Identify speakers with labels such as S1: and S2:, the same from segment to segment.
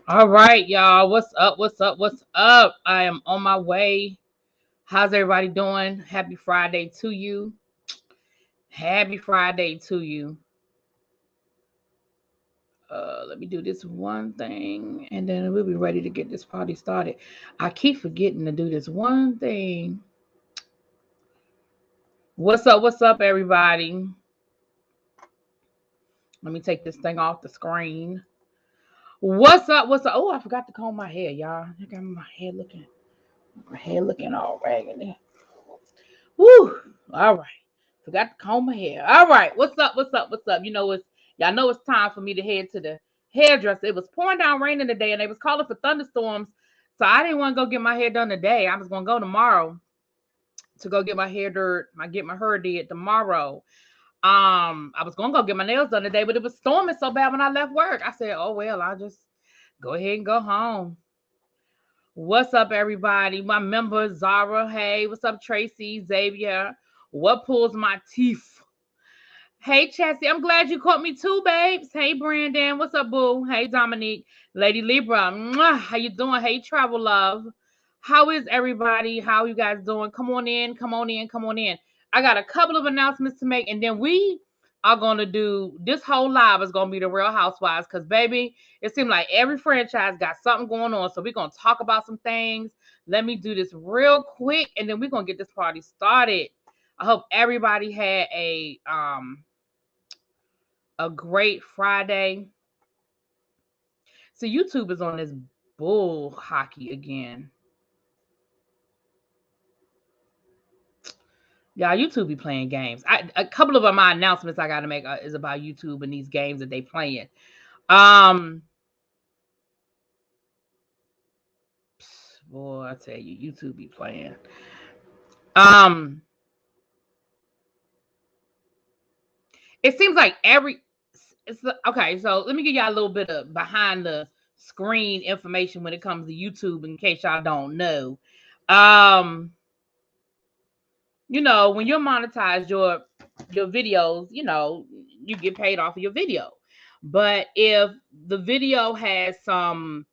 S1: All right, y'all. What's up? What's up? What's up? I am on my way. How's everybody doing? Happy Friday to you. Happy Friday to you. Let me do this one thing and then we'll be ready to get this party started. I keep forgetting to do this one thing. What's up? What's up, everybody? Let me take this thing off the screen. What's up? What's up? Oh, I forgot to comb my hair, y'all. I got my hair looking all raggedy. Woo! All right. Forgot to comb my hair. All right. What's up? What's up? What's up? Y'all know it's time for me to head to the hairdresser. It was pouring down raining today and they was calling for thunderstorms. So I didn't want to go get my hair done today. I was gonna go tomorrow to go get my hair did tomorrow. I was gonna go get my nails done today, but it was storming so bad when I left work. I said, oh well, I'll just go ahead and go home. What's up, everybody? My member Zara. Hey, what's up, Tracy, Xavier? What pulls my teeth? Hey, Chassie, I'm glad you caught me too, babes. Hey, Brandon, what's up, boo? Hey, Dominique, Lady Libra, mwah, how you doing? Hey, Travel Love, how is everybody? How you guys doing? Come on in, come on in, come on in. I got a couple of announcements to make, and then we are going to do, this whole live is going to be the Real Housewives, because, baby, it seems like every franchise got something going on, so we're going to talk about some things. Let me do this real quick, and then we're going to get this party started. I hope everybody had a great Friday. So YouTube is on this bull hockey again. Y'all, YouTube be playing games. A couple of my announcements I got to make is about YouTube and these games that they playing. Boy, I tell you, YouTube be playing. It seems like okay, so let me give y'all a little bit of behind the screen information when it comes to YouTube, in case y'all don't know. You know, when you're monetized your videos, you know, you get paid off of your video. But if the video has some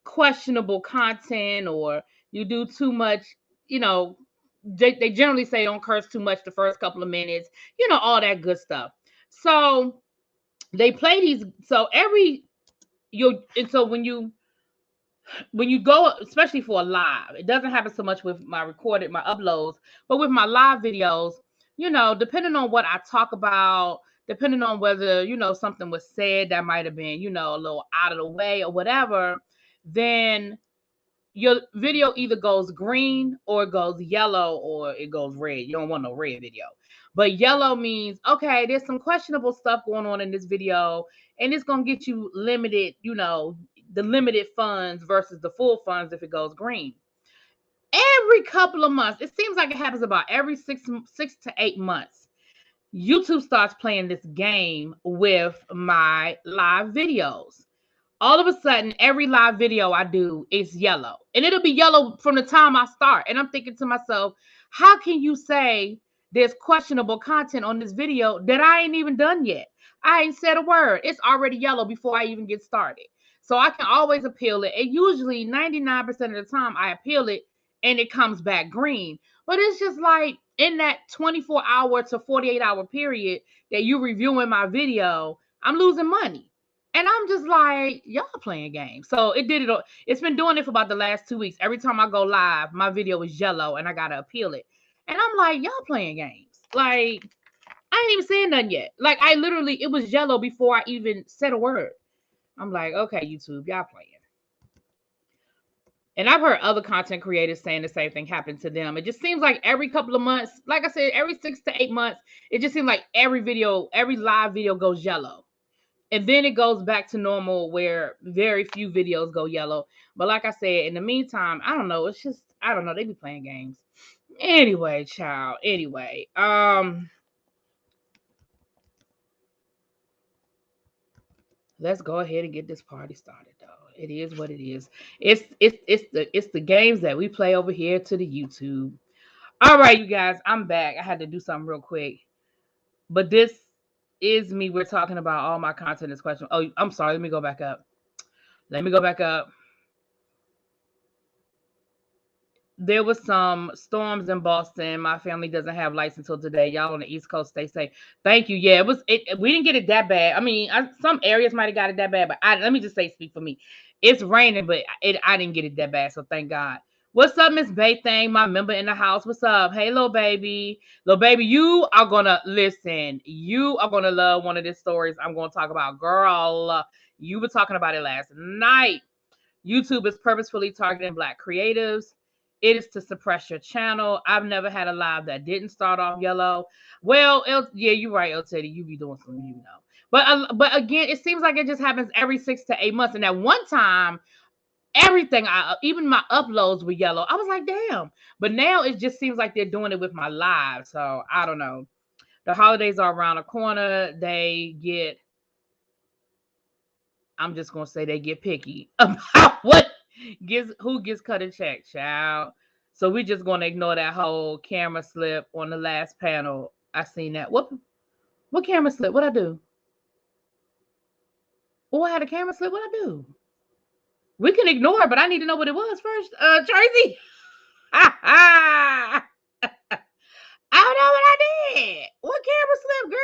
S1: questionable content, or you do too much, you know, they generally say don't curse too much the first couple of minutes, you know, all that good stuff. So they play these, so when you go, especially for a live, it doesn't happen so much with my uploads, but with my live videos, you know, depending on what I talk about, depending on whether, you know, something was said that might have been, you know, a little out of the way or whatever, then your video either goes green or it goes yellow or it goes red. You don't want no red video. But yellow means, okay, there's some questionable stuff going on in this video, and it's going to get you limited, you know, the limited funds versus the full funds if it goes green. Every couple of months, it seems like it happens about every 6 to 8 months, YouTube starts playing this game with my live videos. All of a sudden, every live video I do is yellow. And it'll be yellow from the time I start. And I'm thinking to myself, how can you say there's questionable content on this video that I ain't even done yet? I ain't said a word. It's already yellow before I even get started. So I can always appeal it. And usually 99% of the time I appeal it and it comes back green. But it's just like in that 24-hour to 48-hour period that you're reviewing my video, I'm losing money. And I'm just like, y'all playing games. So it's been doing it for about the last 2 weeks. Every time I go live, my video is yellow and I gotta appeal it. And I'm like, y'all playing games. Like, I ain't even saying nothing yet. Like, it was yellow before I even said a word. I'm like, okay, YouTube, y'all playing. And I've heard other content creators saying the same thing happened to them. It just seems like every couple of months, like I said, every 6 to 8 months, it just seems like every live video goes yellow. And then it goes back to normal where very few videos go yellow. But like I said, in the meantime, I don't know. It's just, I don't know. They be playing games. Anyway, child. Anyway. Let's go ahead and get this party started, though. It is what it is. It's the games that we play over here to the YouTube. All right, you guys, I'm back. I had to do something real quick. But this is me. We're talking about all my content is questionable. Oh, I'm sorry. Let me go back up. There was some storms in Boston. My family doesn't have lights until today. Y'all on the East Coast, stay safe. Thank you. Yeah, we didn't get it that bad. I mean, some areas might have got it that bad, but let me just say, speak for me. It's raining, but I didn't get it that bad, so thank God. What's up, Miss Bay Thing, my member in the house? What's up? Hey, little baby. Little baby, you are going to listen. You are going to love one of these stories I'm going to talk about. Girl, you were talking about it last night. YouTube is purposefully targeting Black creatives. It is to suppress your channel. I've never had a live that didn't start off yellow. Well, yeah, you're right, El Teddy. You be doing something, you know. But again, it seems like it just happens every 6 to 8 months. And at one time, everything, even my uploads were yellow. I was like, damn. But now it just seems like they're doing it with my live. So I don't know. The holidays are around the corner. I'm just gonna say they get picky about who gets cut a check, child. So we're just gonna ignore that whole camera slip on the last panel. I seen that. What camera slip? What I do? Oh, I had a camera slip. What I do? We can ignore it, but I need to know what it was first. Tracy. I don't know what I did. What camera slip, girl?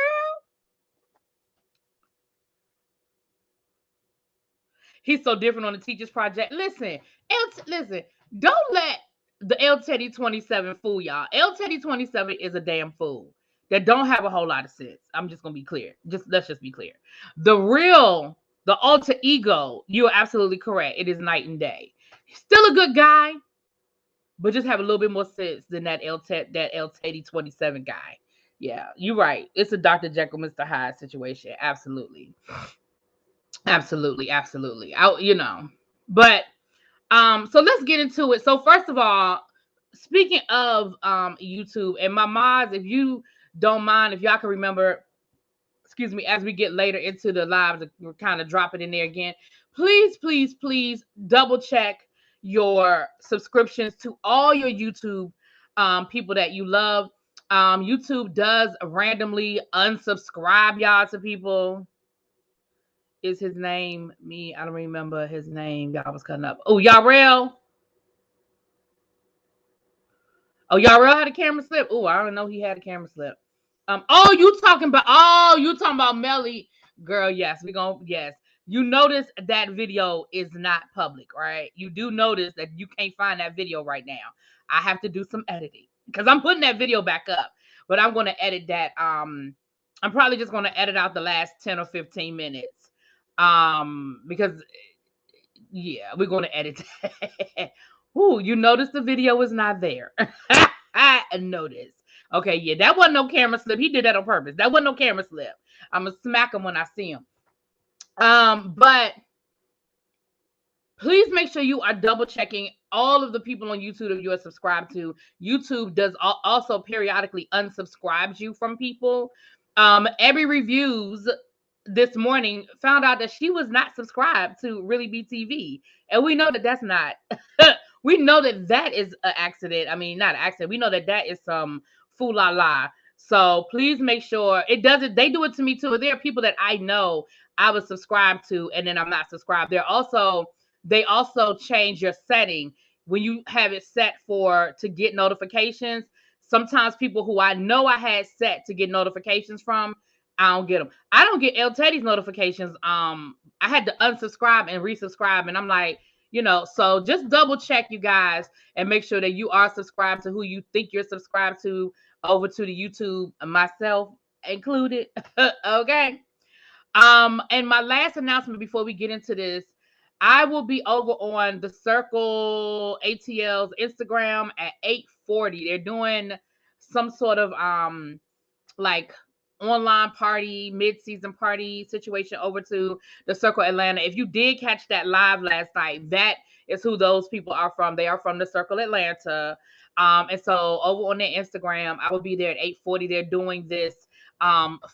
S1: He's so different on the teacher's project. Listen, don't let the L Teddy 27 fool y'all. L Teddy 27 is a damn fool that don't have a whole lot of sense. I'm just gonna be clear. Let's just be clear. The alter ego, you're absolutely correct. It is night and day. He's still a good guy, but just have a little bit more sense than that L Teddy 27 guy. Yeah, you're right. It's a Dr. Jekyll, Mr. Hyde situation. Absolutely. Absolutely. But so let's get into it. So first of all, speaking of YouTube and my mods, if you don't mind, if y'all can remember, excuse me, as we get later into the lives, we're kind of dropping in there again. Please, please, please double check your subscriptions to all your YouTube people that you love. YouTube does randomly unsubscribe y'all to people. Is his name me? I don't remember his name. Y'all was cutting up. Oh, Yarrell. Oh, Yarrell had a camera slip. Oh, I don't know he had a camera slip. You talking about Melly, girl? Yes, yes. You notice that video is not public, right? You do notice that you can't find that video right now. I have to do some editing because I'm putting that video back up, but I'm going to edit that. I'm probably just going to edit out the last 10 or 15 minutes. Because yeah, we're going to edit that. Ooh, you notice the video is not there. I noticed. Okay, yeah, that wasn't no camera slip. He did that on purpose. That wasn't no camera slip. I'm gonna smack him when I see him. But please make sure you are double checking all of the people on YouTube that you are subscribed to. YouTube does also periodically unsubscribes you from people. Every reviews this morning found out that she was not subscribed to ReallyBTV, and we know that that's not. We know that that is an accident. I mean, not an accident. We know that that is some fool la la. So please make sure it doesn't. They do it to me too. There are people that I know I was subscribed to, and then I'm not subscribed. They also change your setting when you have it set to get notifications. Sometimes people who I know I had set to get notifications from, I don't get them. I don't get El Teddy's notifications. I had to unsubscribe and resubscribe, and I'm like, so just double check, you guys, and make sure that you are subscribed to who you think you're subscribed to over to the YouTube, myself included. Okay. And my last announcement before we get into this, I will be over on the Circle ATL's Instagram at 8:40. They're doing some sort of like online party, mid-season party situation over to the Circle Atlanta. If you did catch that live last night, that is who those people are from. They are from the Circle Atlanta. And so over on their Instagram, I will be there at 8:40. They're doing this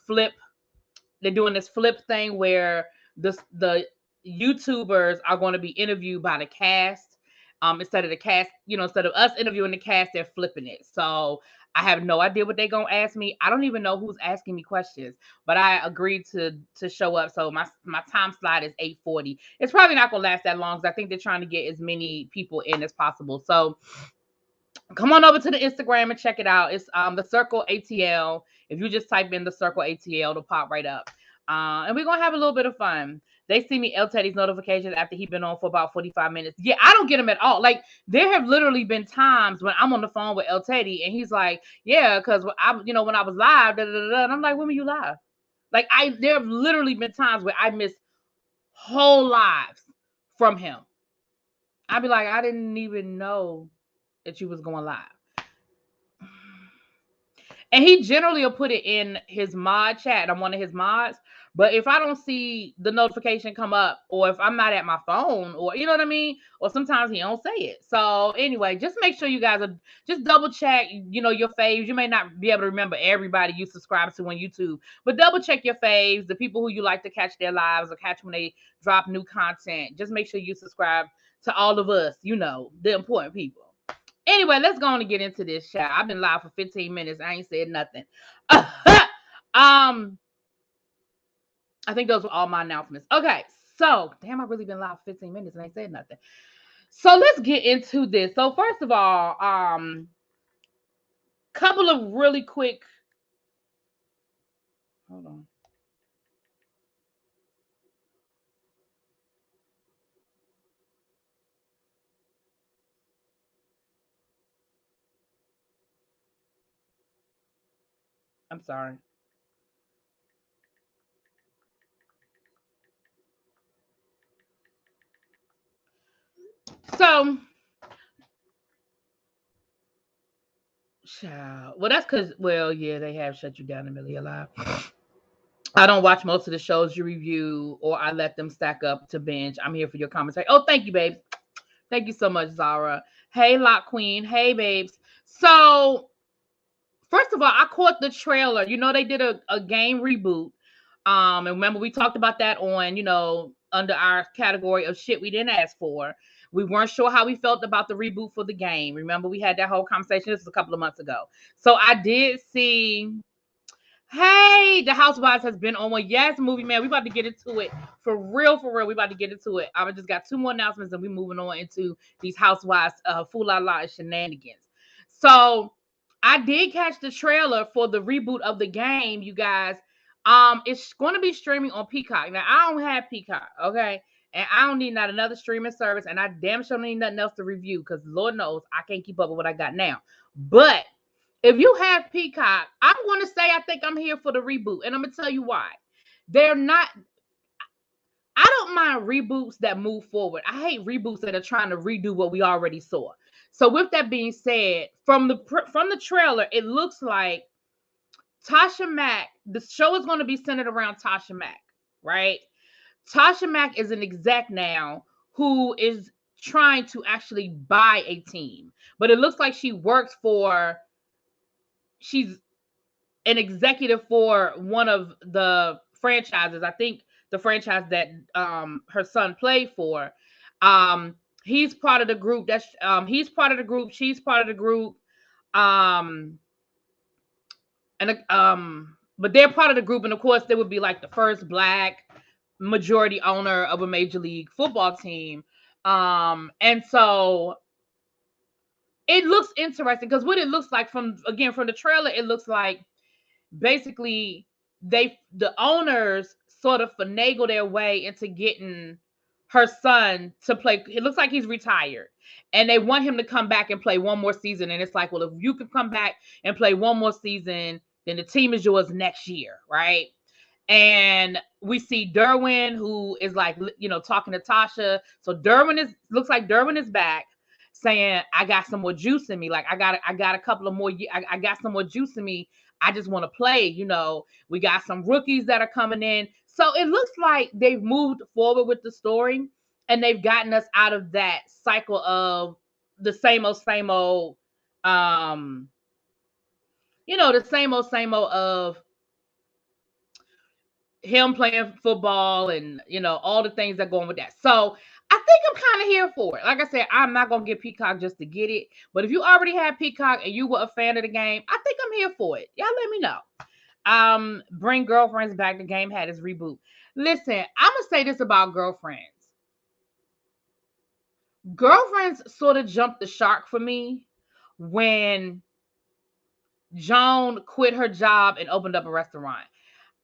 S1: flip. They're doing this flip thing where the YouTubers are going to be interviewed by the cast. Instead of us interviewing the cast, they're flipping it. So I have no idea what they're going to ask me. I don't even know who's asking me questions, but I agreed to show up. So my time slot is 8:40. It's probably not going to last that long because I think they're trying to get as many people in as possible. So come on over to the Instagram and check it out. It's the Circle ATL. If you just type in the Circle ATL, it'll pop right up. And we're going to have a little bit of fun. They see me El Teddy's notifications after he's been on for about 45 minutes. Yeah, I don't get them at all. Like, there have literally been times when I'm on the phone with El Teddy and he's like, yeah, because when I was live, and I'm like, when were you live? Like, there have literally been times where I miss whole lives from him. I'd be like, I didn't even know that you was going live. And he generally will put it in his mod chat. I'm one of his mods. But if I don't see the notification come up, or if I'm not at my phone, or you know what I mean? Or sometimes he don't say it. So anyway, just make sure you guys are just double check, your faves. You may not be able to remember everybody you subscribe to on YouTube, but double check your faves, the people who you like to catch their lives or catch when they drop new content. Just make sure you subscribe to all of us, the important people. Anyway, let's go on and get into this, chat. I've been live for 15 minutes. I ain't said nothing. I think those were all my announcements. Okay, so damn, I've really been live for 15 minutes and I ain't said nothing. So let's get into this. So first of all, couple of really quick. Hold on. I'm sorry. So, well, that's because, yeah, they have shut you down in the middle of your live. I don't watch most of the shows you review, or I let them stack up to binge. I'm here for your commentary. Oh, thank you, babes. Thank you so much, Zara. Hey, Lock Queen. Hey, babes. So, first of all, I caught the trailer. They did a game reboot And remember, we talked about that on, under our category of shit we didn't ask for. We weren't sure how we felt about the reboot for the game. Remember, we had that whole conversation. This was a couple of months ago. So I did see, hey, the Housewives has been on one. Yes, movie man, we about to get into it. For real, for real, we about to get into it. I just got 2 more announcements and we moving on into these Housewives Fool La La shenanigans. So I did catch the trailer for the reboot of the game, you guys. It's going to be streaming on Peacock. Now, I don't have Peacock, okay? And I don't need not another streaming service, and I damn sure don't need nothing else to review because Lord knows I can't keep up with what I got now. But if you have Peacock, I'm going to say I think I'm here for the reboot, and I'm going to tell you why. They're not. I don't mind reboots that move forward. I hate reboots that are trying to redo what we already saw. So with that being said, from the trailer, it looks like Tasha Mack, the show is going to be centered around Tasha Mack, right? Tasha Mack is an exec now who is trying to actually buy a team. But it looks like she's an executive for one of the franchises. I think the franchise that her son played for. He's part of the group. He's part of the group. She's part of the group. But they're part of the group, and of course, they would be like the first Black majority owner of a Major League football team. And so it looks interesting because what it looks like from the trailer, it looks like basically the owners sort of finagle their way into getting her son to play. It looks like he's retired and they want him to come back and play one more season. And it's like, well, if you can come back and play one more season, then the team is yours next year, right? And we see Derwin, who is like, talking to Tasha. So looks like Derwin is back saying, I got some more juice in me. Like I got a couple of more, I got some more juice in me. I just want to play, we got some rookies that are coming in. So it looks like they've moved forward with the story and they've gotten us out of that cycle of the same old, the same old of him playing football and, all the things that go on with that. So I think I'm kind of here for it. Like I said, I'm not going to get Peacock just to get it. But if you already have Peacock and you were a fan of the game, I think I'm here for it. Y'all let me know. Bring Girlfriends back. The game had its reboot. Listen, I'm going to say this about Girlfriends. Girlfriends sort of jumped the shark for me when Joan quit her job and opened up a restaurant.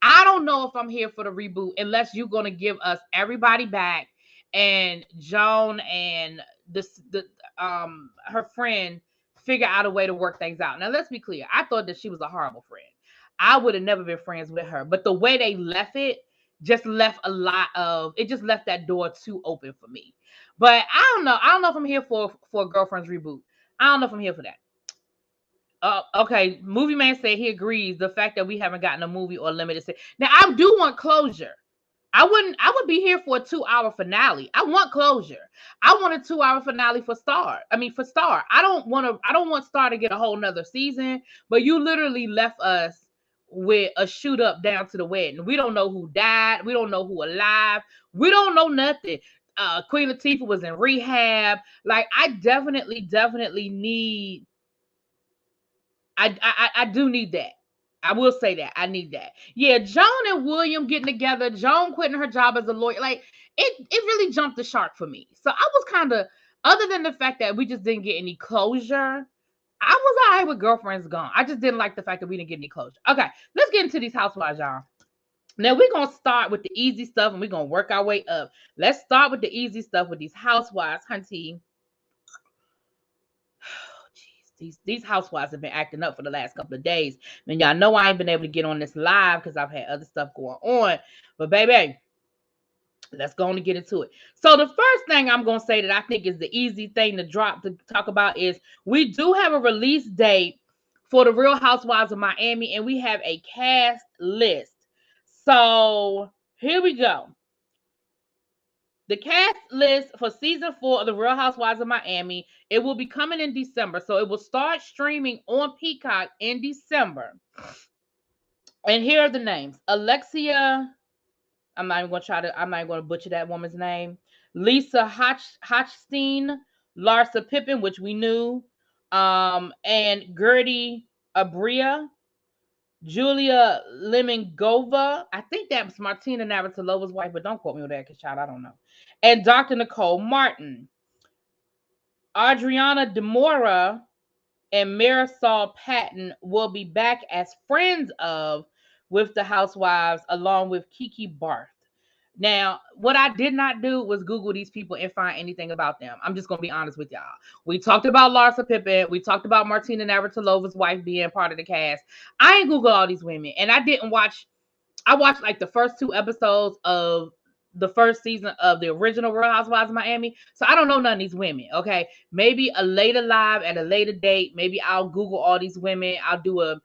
S1: I don't know if I'm here for the reboot unless you're going to give us everybody back and Joan and her friend figure out a way to work things out. Now, let's be clear. I thought that she was a horrible friend. I would have never been friends with her. But the way they left it just left that door too open for me. But I don't know. I don't know if I'm here for a Girlfriends reboot. I don't know if I'm here for that. Okay, Movie Man said he agrees the fact that we haven't gotten a movie or limited series. Now, I do want closure. I would be here for a 2-hour finale. I want closure. I want a 2-hour finale for Star. I don't want Star to get a whole nother season, but you literally left us with a shoot up down to the wedding. We don't know who died. We don't know who alive. We don't know nothing. Queen Latifah was in rehab. Like, I definitely need. I do need that. I will say that. I need that. Yeah, Joan and William getting together, Joan quitting her job as a lawyer. Like, it really jumped the shark for me. So I was kind of, other than the fact that we just didn't get any closure, I was all right with Girlfriends gone. I just didn't like the fact that we didn't get any closure. Okay, let's get into these Housewives, y'all. Now, we're going to start with the easy stuff and we're going to work our way up. Let's start with the easy stuff with these Housewives, hunty. These Housewives have been acting up for the last couple of days. And y'all know I ain't been able to get on this live because I've had other stuff going on. But baby, let's go on and get into it. So the first thing I'm going to say that I think is the easy thing to talk about is we do have a release date for the Real Housewives of Miami, and we have a cast list. So here we go. The cast list for season 4 of the Real Housewives of Miami, it will be coming in December. So it will start streaming on Peacock in December. And here are the names: Alexia. I'm not even gonna butcher that woman's name. Lisa Hochstein, Larsa Pippen, which we knew, and Gertie Abria, Julia Lemingova. I think that's Martina Navratilova's wife, but don't quote me on that, because child, I don't know. And Dr. Nicole Martin, Adriana Demora, and Marisol Patton will be back as friends of with the Housewives, along with Kiki Barth. Now, what I did not do was Google these people and find anything about them. I'm just gonna be honest with y'all. We talked about Larsa Pippen. We talked about Martina Navratilova's wife being part of the cast. I ain't Google all these women, and I didn't watch. I watched like the first 2 episodes of the first season of the original Real Housewives of Miami. So I don't know none of these women. Okay. Maybe a later live at a later date. Maybe I'll Google all these women. I'll do a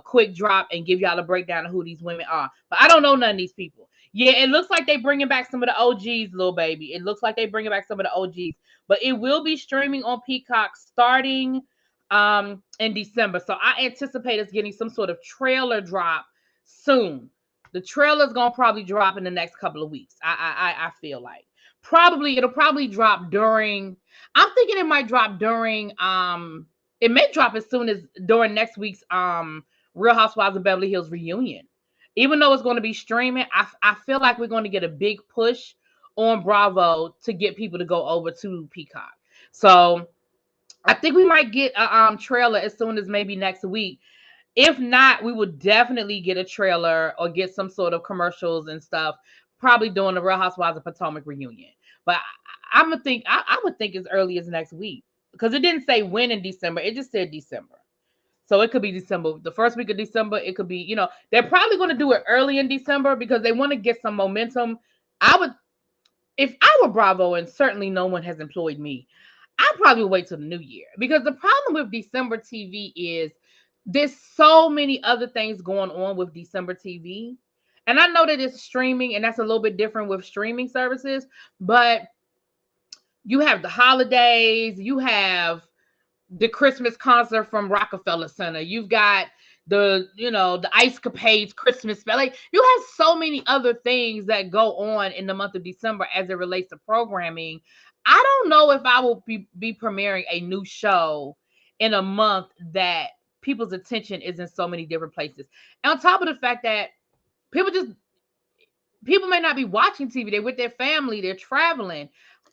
S1: quick drop and give y'all a breakdown of who these women are. But I don't know none of these people. Yeah, it looks like they bringing back some of the OGs, little baby. It looks like they bringing back some of the OGs. But it will be streaming on Peacock starting in December. So I anticipate us getting some sort of trailer drop soon. The trailer's gonna probably drop in the next couple of weeks. I feel like it'll probably drop during. I'm thinking it might drop during. It may drop as soon as during next week's Real Housewives of Beverly Hills reunion. Even though it's going to be streaming, I feel like we're going to get a big push on Bravo to get people to go over to Peacock. So I think we might get a trailer as soon as maybe next week. If not, we would definitely get a trailer or get some sort of commercials and stuff, probably during the Real Housewives of Potomac reunion. But I'm gonna think I would think as early as next week, because it didn't say when in December. It just said December. So it could be December, the first week of December. It could be, they're probably going to do it early in December because they want to get some momentum. If I were Bravo, and certainly no one has employed me, I'd probably wait till the new year, because the problem with December TV is there's so many other things going on with December TV. And I know that it's streaming, and that's a little bit different with streaming services, but you have the holidays, you have the Christmas concert from Rockefeller Center. You've got the Ice Capades Christmas spell. Like, you have so many other things that go on in the month of December as it relates to programming. I don't know if I will be premiering a new show in a month that people's attention is in so many different places. And on top of the fact that people may not be watching TV, they're with their family, they're traveling.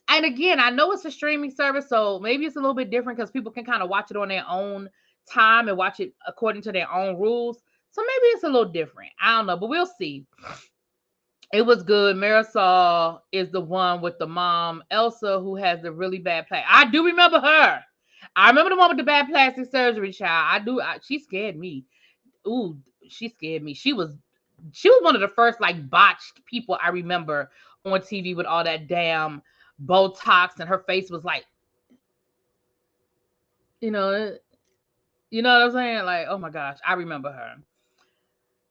S1: And again, I know it's a streaming service, so maybe it's a little bit different because people can kind of watch it on their own time and watch it according to their own rules. So maybe it's a little different. I don't know, but we'll see. It was good. Marisol is the one with the mom, Elsa, who has the really bad plastic. I do remember her. I remember the one with the bad plastic surgery, child. She scared me. Ooh, she scared me. She was one of the first like botched people I remember on TV with all that damn Botox, and her face was like, you know what I'm saying? Like, oh my gosh, I remember her.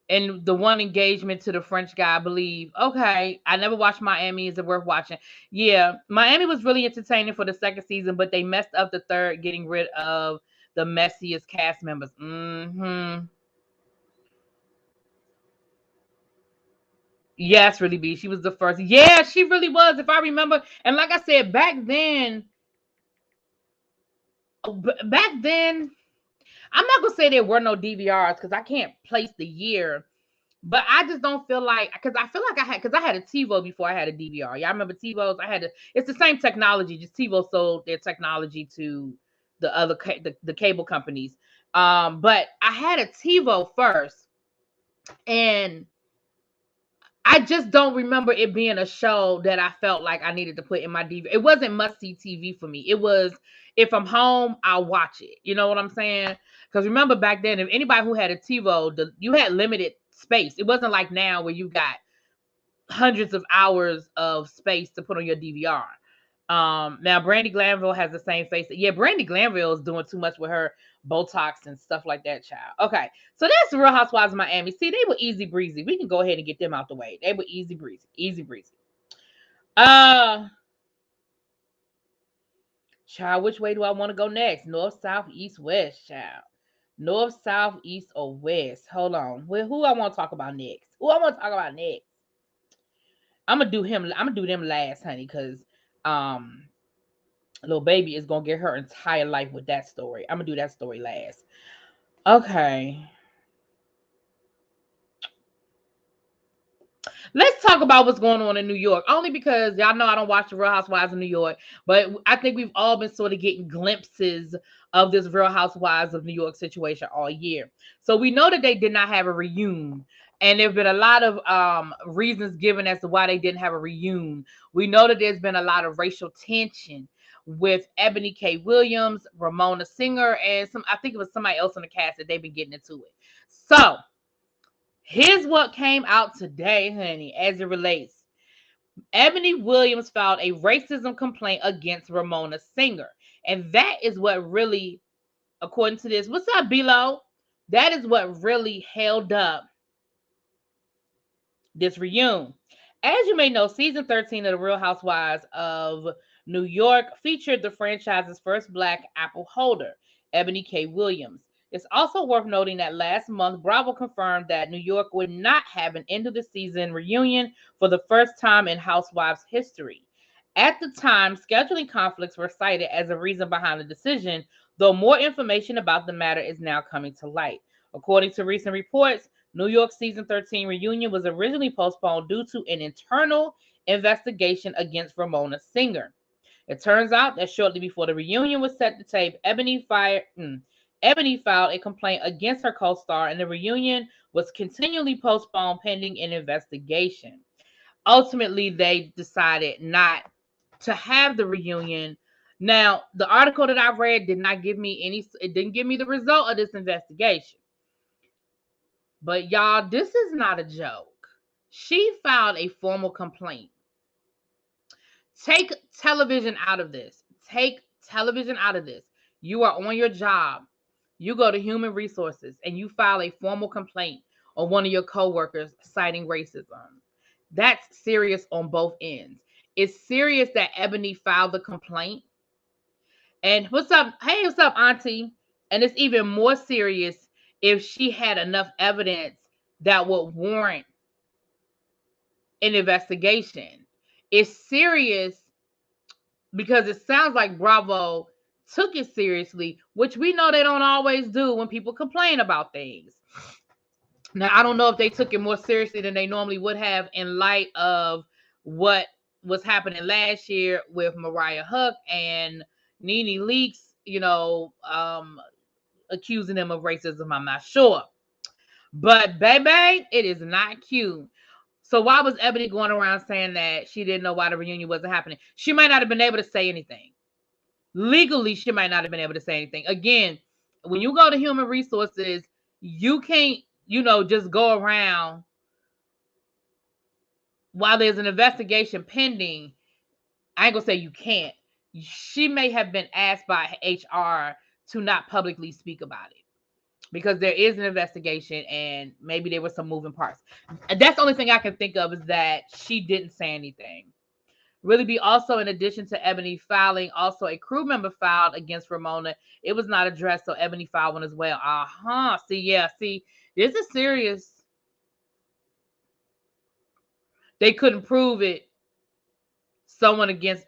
S1: And the one engagement to the French guy, I believe. Okay, I never watched Miami. Is it worth watching? Yeah, Miami was really entertaining for the second season, but they messed up the third, getting rid of the messiest cast members. Yes, really be. She was the first. Yeah, she really was, if I remember. And like I said, back then, I'm not gonna say there were no DVRs because I can't place the year, but I just don't feel like, because I feel like I had a TiVo before I had a DVR. Y'all remember TiVos? It's the same technology, just TiVo sold their technology to the other the cable companies. But I had a TiVo first, and I just don't remember it being a show that I felt like I needed to put in my DVR. It wasn't must-see TV for me. It was, if I'm home, I'll watch it. You know what I'm saying? Because remember back then, if anybody who had a TiVo, you had limited space. It wasn't like now where you got hundreds of hours of space to put on your DVR. Now Brandy Glanville has the same face. Yeah, Brandy Glanville is doing too much with her Botox and stuff like that, child. Okay, so that's the Real Housewives of Miami. See, they were easy breezy. We can go ahead and get them out the way. They were easy breezy, easy breezy. Child, which way do I want to go next? North, south, east, west, child. North, south, east, or west? Hold on. Well, who I want to talk about next? Who I want to talk about next? I'm gonna do him. I'm gonna do them last, honey, because um, little baby is gonna get her entire life with that story. I'm gonna do that story last. Okay. Let's talk about what's going on in New York. Only because y'all know I don't watch the Real Housewives of New York, but I think we've all been sort of getting glimpses of this Real Housewives of New York situation all year. So we know that they did not have a reunion. And there have been a lot of reasons given as to why they didn't have a reunion. We know that there's been a lot of racial tension with Ebony K. Williams, Ramona Singer, and I think it was somebody else on the cast that they've been getting into it. So here's what came out today, honey, as it relates. Ebony Williams filed a racism complaint against Ramona Singer. And that is what really, according to this, what's up, Bilo? That is what really held up this reunion. As you may know, season 13 of The Real Housewives of New York featured the franchise's first Black apple holder, Ebony K. Williams. It's also worth noting that last month, Bravo confirmed that New York would not have an end of the season reunion for the first time in Housewives history. At the time, scheduling conflicts were cited as a reason behind the decision, though more information about the matter is now coming to light. According to recent reports, New York season 13 reunion was originally postponed due to an internal investigation against Ramona Singer. It turns out that shortly before the reunion was set to tape, Ebony filed a complaint against her co-star, and the reunion was continually postponed pending an investigation. Ultimately, they decided not to have the reunion. Now, the article that I read did not give me it didn't give me the result of this investigation. But y'all, this is not a joke. She filed a formal complaint. Take television out of this. Take television out of this. You are on your job. You go to human resources and you file a formal complaint on one of your coworkers citing racism. That's serious on both ends. It's serious that Ebony filed the complaint. And what's up? Hey, what's up, Auntie? And it's even more serious if she had enough evidence that would warrant an investigation. It's serious because it sounds like Bravo took it seriously, which we know they don't always do when people complain about things. Now, I don't know if they took it more seriously than they normally would have in light of what was happening last year with Mariah Huq and Nene Leakes, accusing them of racism. I'm not sure. But, baby, it is not cute. So why was Ebony going around saying that she didn't know why the reunion wasn't happening? She might not have been able to say anything. Legally, she might not have been able to say anything. Again, when you go to human resources, you can't, just go around while there's an investigation pending. I ain't gonna say you can't. She may have been asked by HR to not publicly speak about it because there is an investigation and maybe there were some moving parts. And that's the only thing I can think of is that she didn't say anything. ReallyB also, in addition to Ebony filing, also a crew member filed against Ramona. It was not addressed, so Ebony filed one as well. See, this is serious. They couldn't prove it. Someone against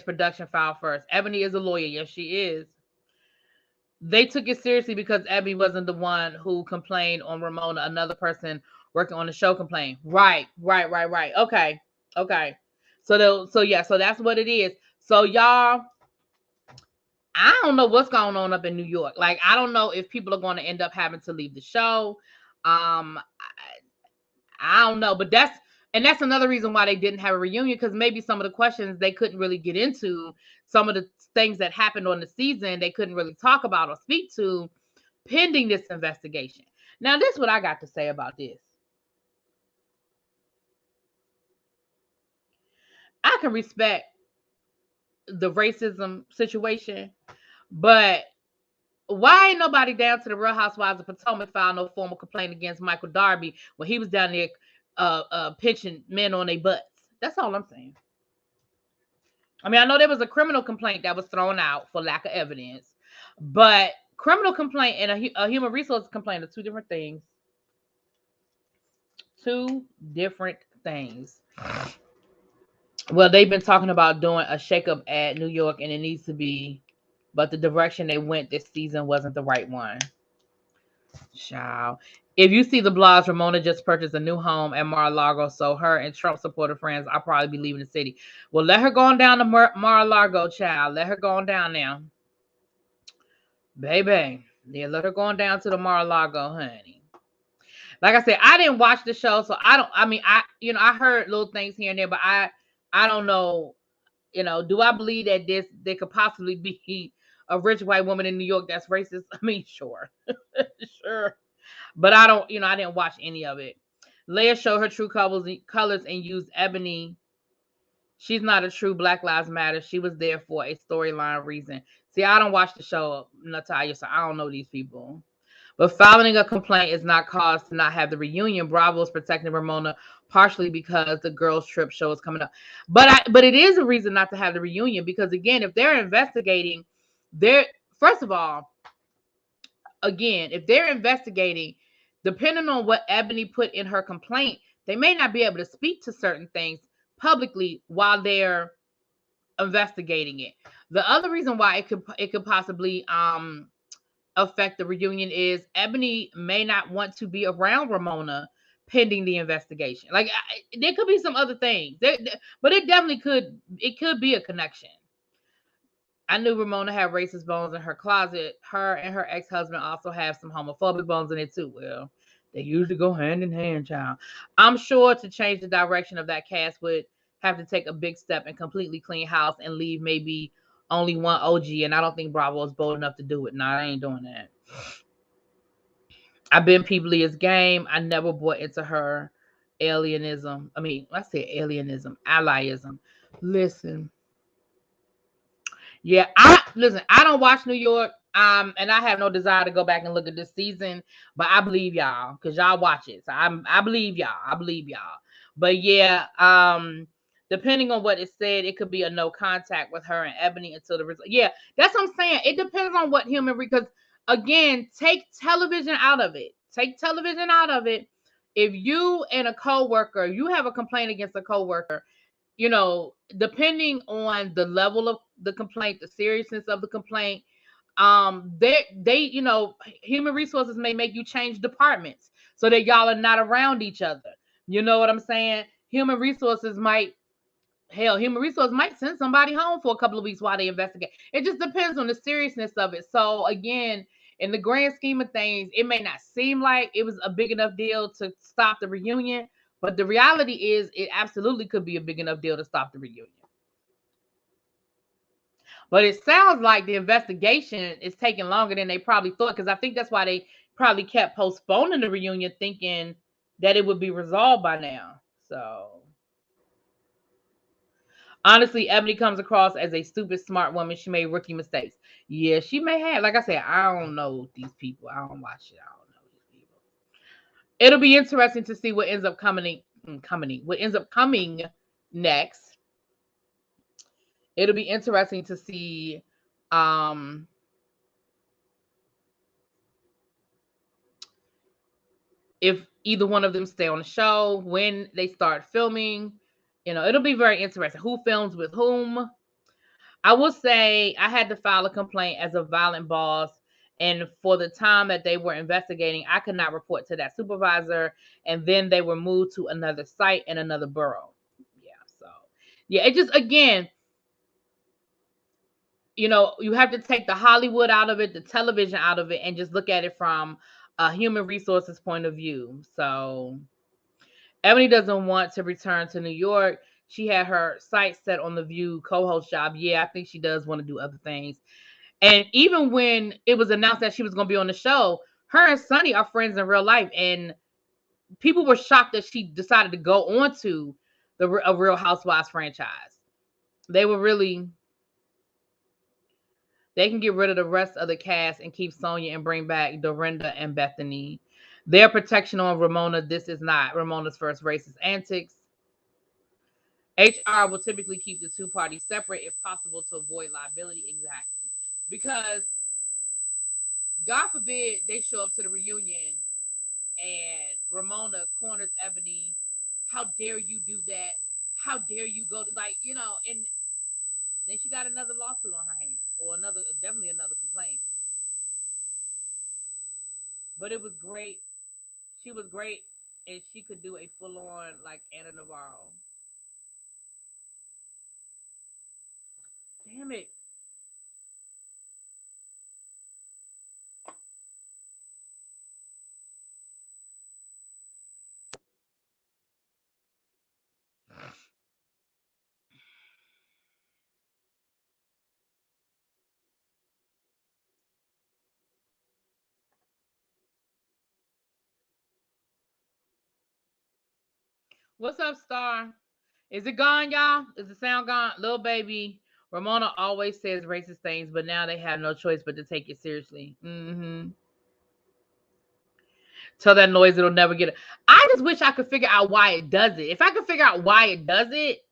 S1: production filed first. Ebony is a lawyer. Yes, she is. They took it seriously because Ebony wasn't the one who complained on Ramona. Another person working on the show complained. Right. Okay. So that's what it is. So y'all, I don't know what's going on up in New York. Like, I don't know if people are going to end up having to leave the show. I don't know, but that's another reason why they didn't have a reunion, because maybe some of the questions they couldn't really get into, some of the things that happened on the season they couldn't really talk about or speak to pending this investigation. Now, this is what I got to say about this. I can respect the racism situation, but why ain't nobody down to the Real Housewives of Potomac filed no formal complaint against Michael Darby when he was down there pinching men on their butts? That's all I'm saying. I mean, I know there was a criminal complaint that was thrown out for lack of evidence, but criminal complaint and a human resource complaint are two different things. Two different things. Well, they've been talking about doing a shakeup at New York, and it needs to be, but the direction they went this season wasn't the right one. Child. If you see the blogs, Ramona just purchased a new home at Mar-a-Lago, so her and Trump supporter friends, I'll probably be leaving the city. Well, let her go on down to Mar-a-Lago, child. Let her go on down now. Baby. Yeah, let her go on down to the Mar-a-Lago, honey. Like I said, I didn't watch the show, so I heard little things here and there, but I don't know, do I believe that there could possibly be a rich white woman in New York that's racist? I mean, sure. Sure. But I didn't watch any of it. Leia showed her true colors and used Ebony. She's not a true Black Lives Matter. She was there for a storyline reason. See, I don't watch the show, Natalia, so I don't know these people. But filing a complaint is not cause to not have the reunion. Bravo is protecting Ramona partially because the girls' trip show is coming up. But it is a reason not to have the reunion because, again, if they're investigating, first of all, again, if they're investigating, depending on what Ebony put in her complaint, they may not be able to speak to certain things publicly while they're investigating it. The other reason why it could possibly affect the reunion is Ebony may not want to be around Ramona pending the investigation. Like there could be some other things, but it definitely could. It could be a connection. I knew Ramona had racist bones in her closet. Her and her ex-husband also have some homophobic bones in it too. Well, they usually go hand in hand, child. I'm sure to change the direction of that cast would have to take a big step and completely clean house and leave maybe only one OG. And I don't think Bravo is bold enough to do it. Nah, I ain't doing that. I've been People's game. I never bought into her alienism. I mean, I say alienism, allyism. Listen. Yeah, I don't watch New York. And I have no desire to go back and look at this season, but I believe y'all because y'all watch it. So I believe y'all. I believe y'all. But yeah, depending on what it said, it could be a no contact with her and Ebony until the result. Yeah, that's what I'm saying. It depends on what because again, take television out of it. Take television out of it. If you and a coworker, you have a complaint against a coworker, depending on the level of the complaint, the seriousness of the complaint, human resources may make you change departments so that y'all are not around each other. You know what I'm saying? Human resources might send somebody home for a couple of weeks while they investigate. It just depends on the seriousness of it. So again, in the grand scheme of things, it may not seem like it was a big enough deal to stop the reunion, but the reality is it absolutely could be a big enough deal to stop the reunion. But it sounds like the investigation is taking longer than they probably thought, because I think that's why they probably kept postponing the reunion, thinking that it would be resolved by now. So honestly, Ebony comes across as a stupid, smart woman. She made rookie mistakes. Yeah, she may have. Like I said, I don't know these people. I don't watch it. I don't know these people. It'll be interesting to see what ends up coming next. It'll be interesting to see if either one of them stay on the show, when they start filming. It'll be very interesting. Who films with whom? I will say I had to file a complaint as a violent boss. And for the time that they were investigating, I could not report to that supervisor. And then they were moved to another site in another borough. Yeah. So, yeah, it just, again, you have to take the Hollywood out of it, the television out of it, and just look at it from a human resources point of view. So Ebony doesn't want to return to New York. She had her sights set on the View co-host job. Yeah, I think she does want to do other things. And even when it was announced that she was going to be on the show, her and Sonny are friends in real life. And people were shocked that she decided to go on to a Real Housewives franchise. They were really... They can get rid of the rest of the cast and keep Sonia and bring back Dorinda and Bethany. Their protection on Ramona. This is not Ramona's first racist antics. HR will typically keep the two parties separate if possible to avoid liability. Exactly. Because God forbid they show up to the reunion and Ramona corners Ebony. How dare you do that? How dare you go to, like, and then she got another lawsuit on her hands, or definitely another complaint. But it was great. She was great, and she could do a full on like Anna Navarro. Damn it. What's up, Star? Is it gone, y'all? Is the sound gone? Little baby. Ramona always says racist things, but now they have no choice but to take it seriously. Tell that noise, it'll never get it. I just wish I could figure out why it does it. If I could figure out why it does it,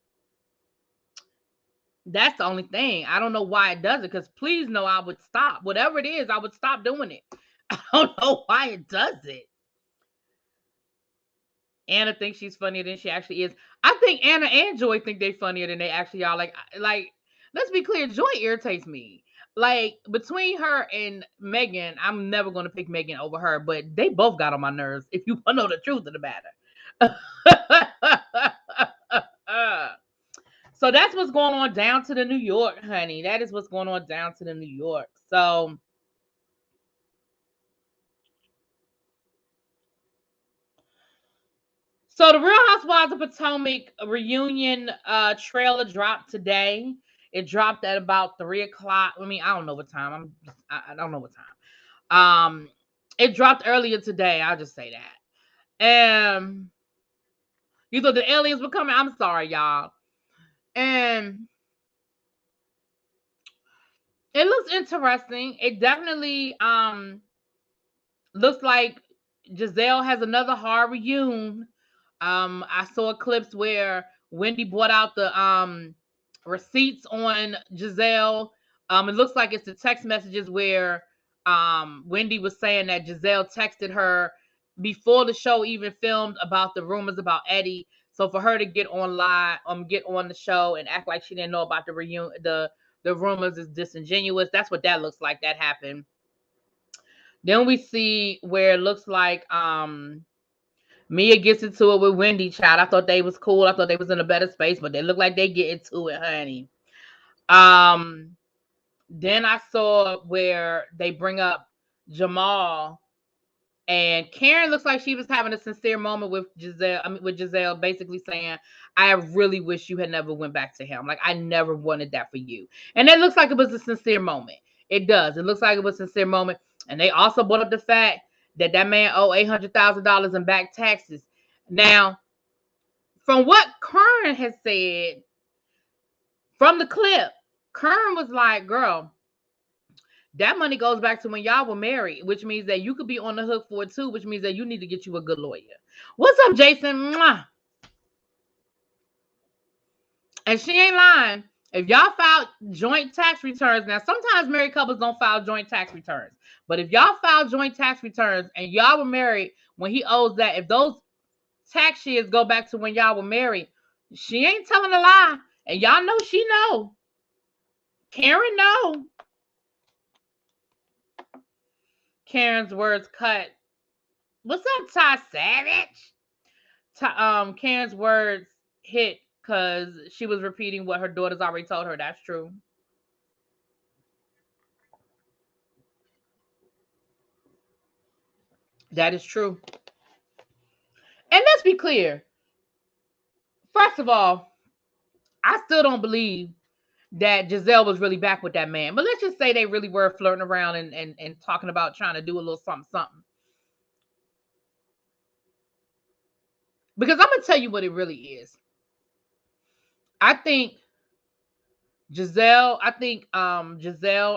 S1: that's the only thing. I don't know why it does it, because please know I would stop. Whatever it is, I would stop doing it. I don't know why it does it. Anna thinks she's funnier than she actually is. I think Anna and Joy think they're funnier than they actually are. Like, let's be clear, Joy irritates me. Like, between her and Megan, I'm never going to pick Megan over her, but they both got on my nerves, if you want to know the truth of the matter. So that's what's going on down to the New York, honey. That is what's going on down to the New York. So the Real Housewives of Potomac reunion trailer dropped today. It dropped at about 3 o'clock. I mean, I don't know what time. I don't know what time. It dropped earlier today. I'll just say that. You thought the aliens were coming? I'm sorry, y'all. And it looks interesting. It definitely looks like Giselle has another hard reunion. I saw clips where Wendy brought out the receipts on Giselle. It looks like it's the text messages where Wendy was saying that Giselle texted her before the show even filmed about the rumors about Eddie. So for her to get on live, get on the show and act like she didn't know about the reunion, the rumors, is disingenuous. That's what that looks like that happened. Then we see where it looks like Mia gets into it with Wendy, child. I thought they was cool. I thought they was in a better space, but they look like they get into it, honey. Then I saw where they bring up Jamal, and Karen looks like she was having a sincere moment with Giselle. With Giselle, basically saying, "I really wish you had never went back to him. Like, I never wanted that for you." And it looks like it was a sincere moment. It does. It looks like it was a sincere moment. And they also brought up the fact that that man owed $800,000 in back taxes. Now, from what Karen has said from the clip, Karen was like, "Girl, that money goes back to when y'all were married, which means that you could be on the hook for it too, which means that you need to get you a good lawyer." What's up, Jason? Mwah. And she ain't lying. If y'all file joint tax returns, now sometimes married couples don't file joint tax returns, but if y'all file joint tax returns and y'all were married when he owes that, if those tax years go back to when y'all were married, she ain't telling a lie. And y'all know she know. Karen know. Karen's words cut. What's up, Ty Savage? Karen's words hit because she was repeating what her daughters already told her. That's true. That is true. And let's be clear. First of all, I still don't believe that Giselle was really back with that man. But let's just say they really were flirting around and talking about trying to do a little something, something. Because I'm gonna tell you what it really is. I think Giselle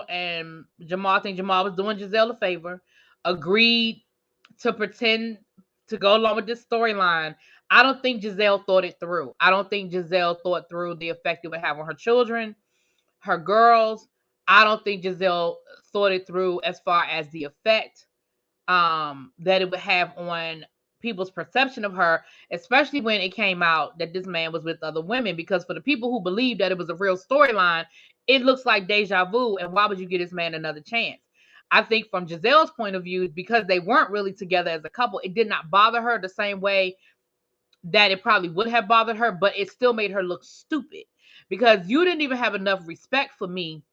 S1: and Jamal, I think Jamal was doing Giselle a favor, agreed to pretend to go along with this storyline. I don't think Giselle thought it through. I don't think Giselle thought through the effect it would have on her children, her girls. I don't think Giselle thought it through as far as the effect that it would have on people's perception of her, especially when it came out that this man was with other women. Because for the people who believe that it was a real storyline, it looks like deja vu. And why would you give this man another chance? I think from Giselle's point of view, because they weren't really together as a couple, it did not bother her the same way that it probably would have bothered her, but it still made her look stupid because you didn't even have enough respect for me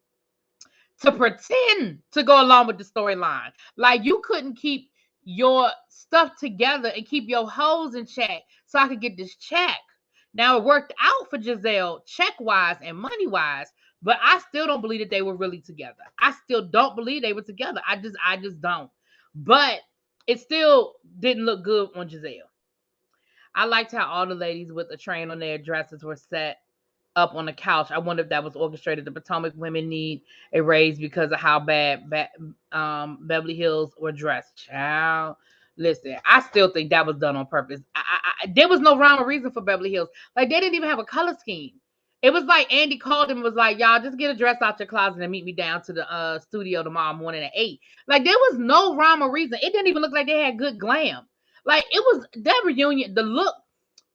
S1: to pretend to go along with the storyline. Like, you couldn't keep your stuff together and keep your hoes in check so I could get this check. Now, it worked out for Giselle check-wise and money-wise, but I still don't believe that they were really together. I still don't believe they were together. I just don't. But it still didn't look good on Giselle. I liked how all the ladies with the train on their dresses were set up on the couch. I wonder if that was orchestrated. The Potomac women need a raise because of how bad Beverly Hills were dressed. Child, listen, I still think that was done on purpose. There was no rhyme or reason for Beverly Hills. Like, they didn't even have a color scheme. It was like Andy called him and was like, y'all just get a dress out your closet and meet me down to the studio tomorrow morning at 8. Like, there was no rhyme or reason. It didn't even look like they had good glam. Like, it was that reunion, the look,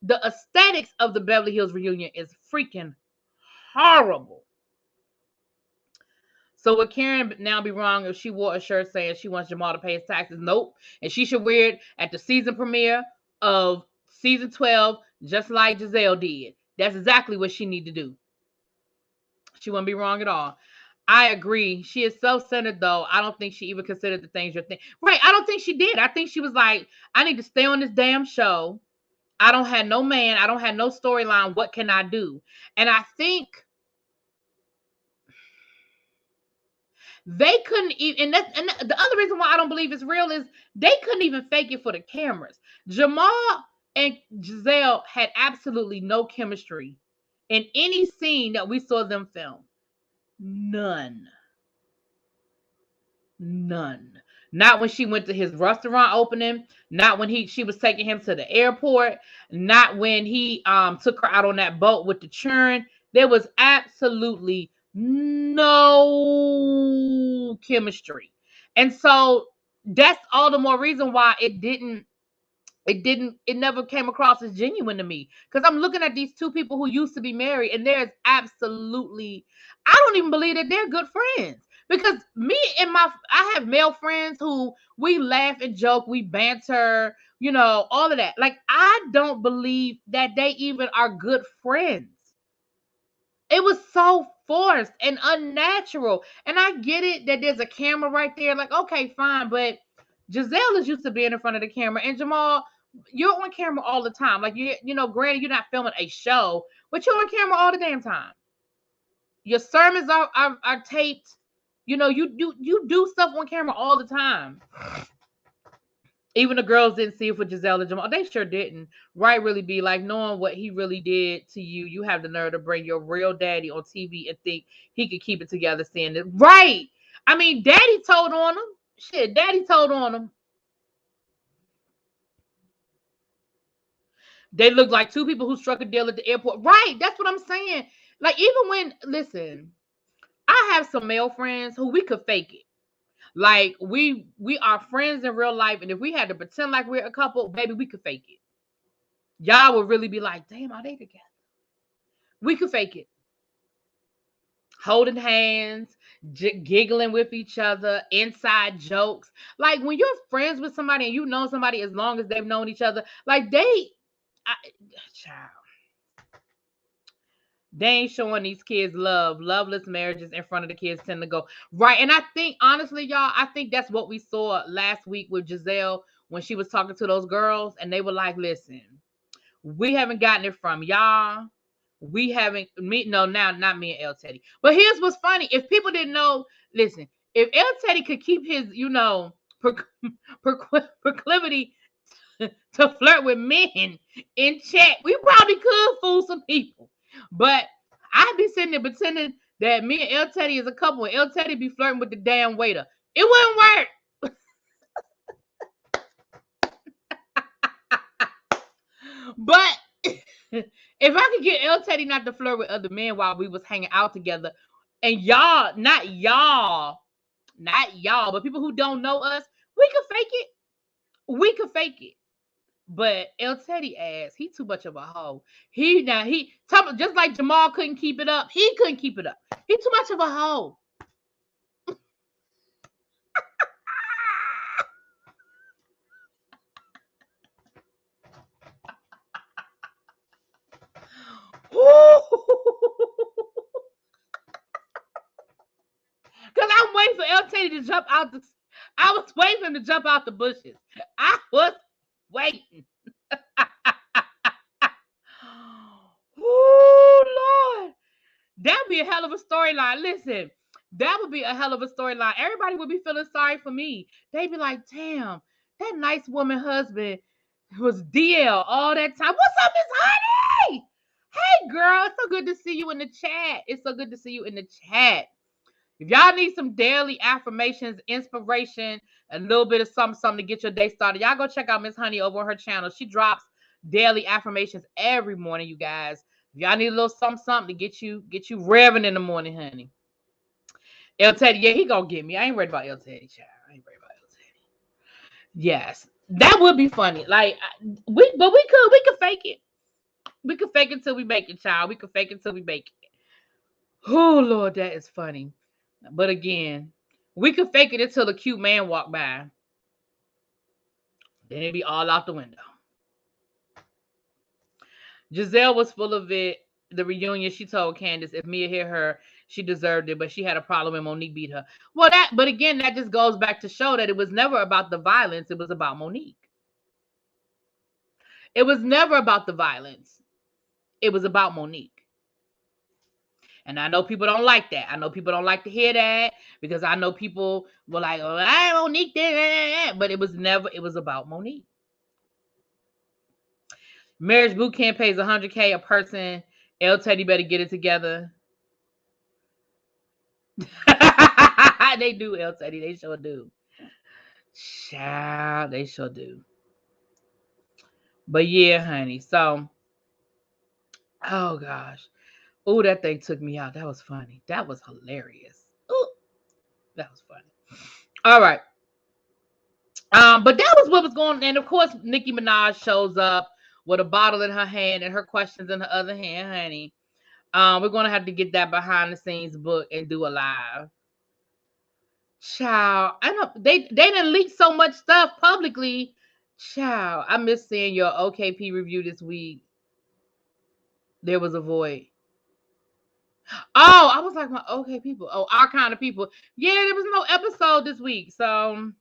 S1: the aesthetics of the Beverly Hills reunion is freaking horrible. So would Karen now be wrong if she wore a shirt saying she wants Jamal to pay his taxes? Nope. And she should wear it at the season premiere of season 12, just like Giselle did. That's exactly what she need to do. She wouldn't be wrong at all. I agree. She is self-centered, though. I don't think she even considered the things you're thinking. Right. I don't think she did. I think she was like, I need to stay on this damn show. I don't have no man. I don't have no storyline. What can I do? And I think they couldn't even, and the other reason why I don't believe it's real is they couldn't even fake it for the cameras. Jamal and Giselle had absolutely no chemistry in any scene that we saw them film. None. Not when she went to his restaurant opening, not when she was taking him to the airport, not when he took her out on that boat with the churn. There was absolutely no chemistry. And so that's all the more reason why it never came across as genuine to me. Because I'm looking at these two people who used to be married, and there's absolutely, I don't even believe that they're good friends. Because I have male friends who we laugh and joke, we banter, all of that. Like, I don't believe that they even are good friends. It was so forced and unnatural. And I get it that there's a camera right there. Like, okay, fine. But Giselle is used to being in front of the camera. And Jamal, you're on camera all the time. Like, granted, you're not filming a show, but you're on camera all the damn time. Your sermons are taped. You do stuff on camera all the time. Even the girls didn't see it for Giselle and Jamal. They sure didn't. Right, really be like, knowing what he really did to you, you have the nerve to bring your real daddy on TV and think he could keep it together, saying it. Right. I mean, daddy told on him. Shit, daddy told on him. They look like two people who struck a deal at the airport. Right. That's what I'm saying. Like, even when, listen, I have some male friends who we could fake it. Like, we are friends in real life, and if we had to pretend like we're a couple, baby, we could fake it. Y'all would really be like, damn, are they together? We could fake it. Holding hands, giggling with each other, inside jokes. Like, when you're friends with somebody and you know somebody as long as they've known each other, like, child, they ain't showing these kids love. Loveless marriages in front of the kids tend to go right. And I think, honestly, y'all, I think that's what we saw last week with Giselle when she was talking to those girls, and they were like, listen, we haven't gotten it from y'all. We haven't, not me and El Teddy. But here's what's funny. If people didn't know, listen, if El Teddy could keep his, proclivity to flirt with men in check, we probably could fool some people. But I'd be sitting there pretending that me and El Teddy is a couple, and El Teddy be flirting with the damn waiter. It wouldn't work. But if I could get El Teddy not to flirt with other men while we was hanging out together, And y'all, not y'all, but people who don't know us, we can fake it. We can fake it. But El Teddy ass, he too much of a hoe. Just like Jamal couldn't keep it up, he couldn't keep it up. He too much of a hoe. Cause I'm waiting for El Teddy to jump out the. I was waiting for him to jump out the bushes. I was waiting. Oh Lord, that'd be a hell of a storyline. Listen, that would be a hell of a storyline. Everybody would be feeling sorry for me. They'd be like, "Damn, that nice woman husband was DL all that time. What's up, Miss Honey? Hey, girl, it's so good to see you in the chat. It's so good to see you in the chat." If y'all need some daily affirmations, inspiration, a little bit of something to get your day started, y'all go check out Miss Honey over on her channel. She drops daily affirmations every morning, you guys. If y'all need a little something to get you revving in the morning, honey. El Teddy, yeah, he gonna get me. I ain't worried about El Teddy, child. I ain't worried about El Teddy. Yes, that would be funny. Like we could fake it. We could fake it till we make it, child. We could fake it till we make it. Oh Lord, that is funny. But again, we could fake it until a cute man walk by. Then it'd be all out the window. Giselle was full of it. The reunion, she told Candace if Mia hit her, she deserved it, but she had a problem and Monique beat her. Well, but again, that just goes back to show that it was never about the violence. It was about Monique. It was never about the violence. It was about Monique. And I know people don't like that. I know people don't like to hear that because I know people were like, "Oh, I Monique did," but it was about Monique. Marriage boot camp pays $100K a person. El Teddy better get it together. They do, El Teddy. They sure do. Child, they sure do. But yeah, honey. So, oh gosh. Oh, that thing took me out. That was funny. That was hilarious. Ooh, that was funny. All right. But that was what was going on. And of course, Nicki Minaj shows up with a bottle in her hand and her questions in her other hand, honey. We're gonna have to get that behind the scenes book and do a live. Child, I know they didn't leak so much stuff publicly. Child, I miss seeing your OKP review this week. There was a void. Oh, I was like, my okay people. Oh, our kind of people. Yeah, there was no episode this week, so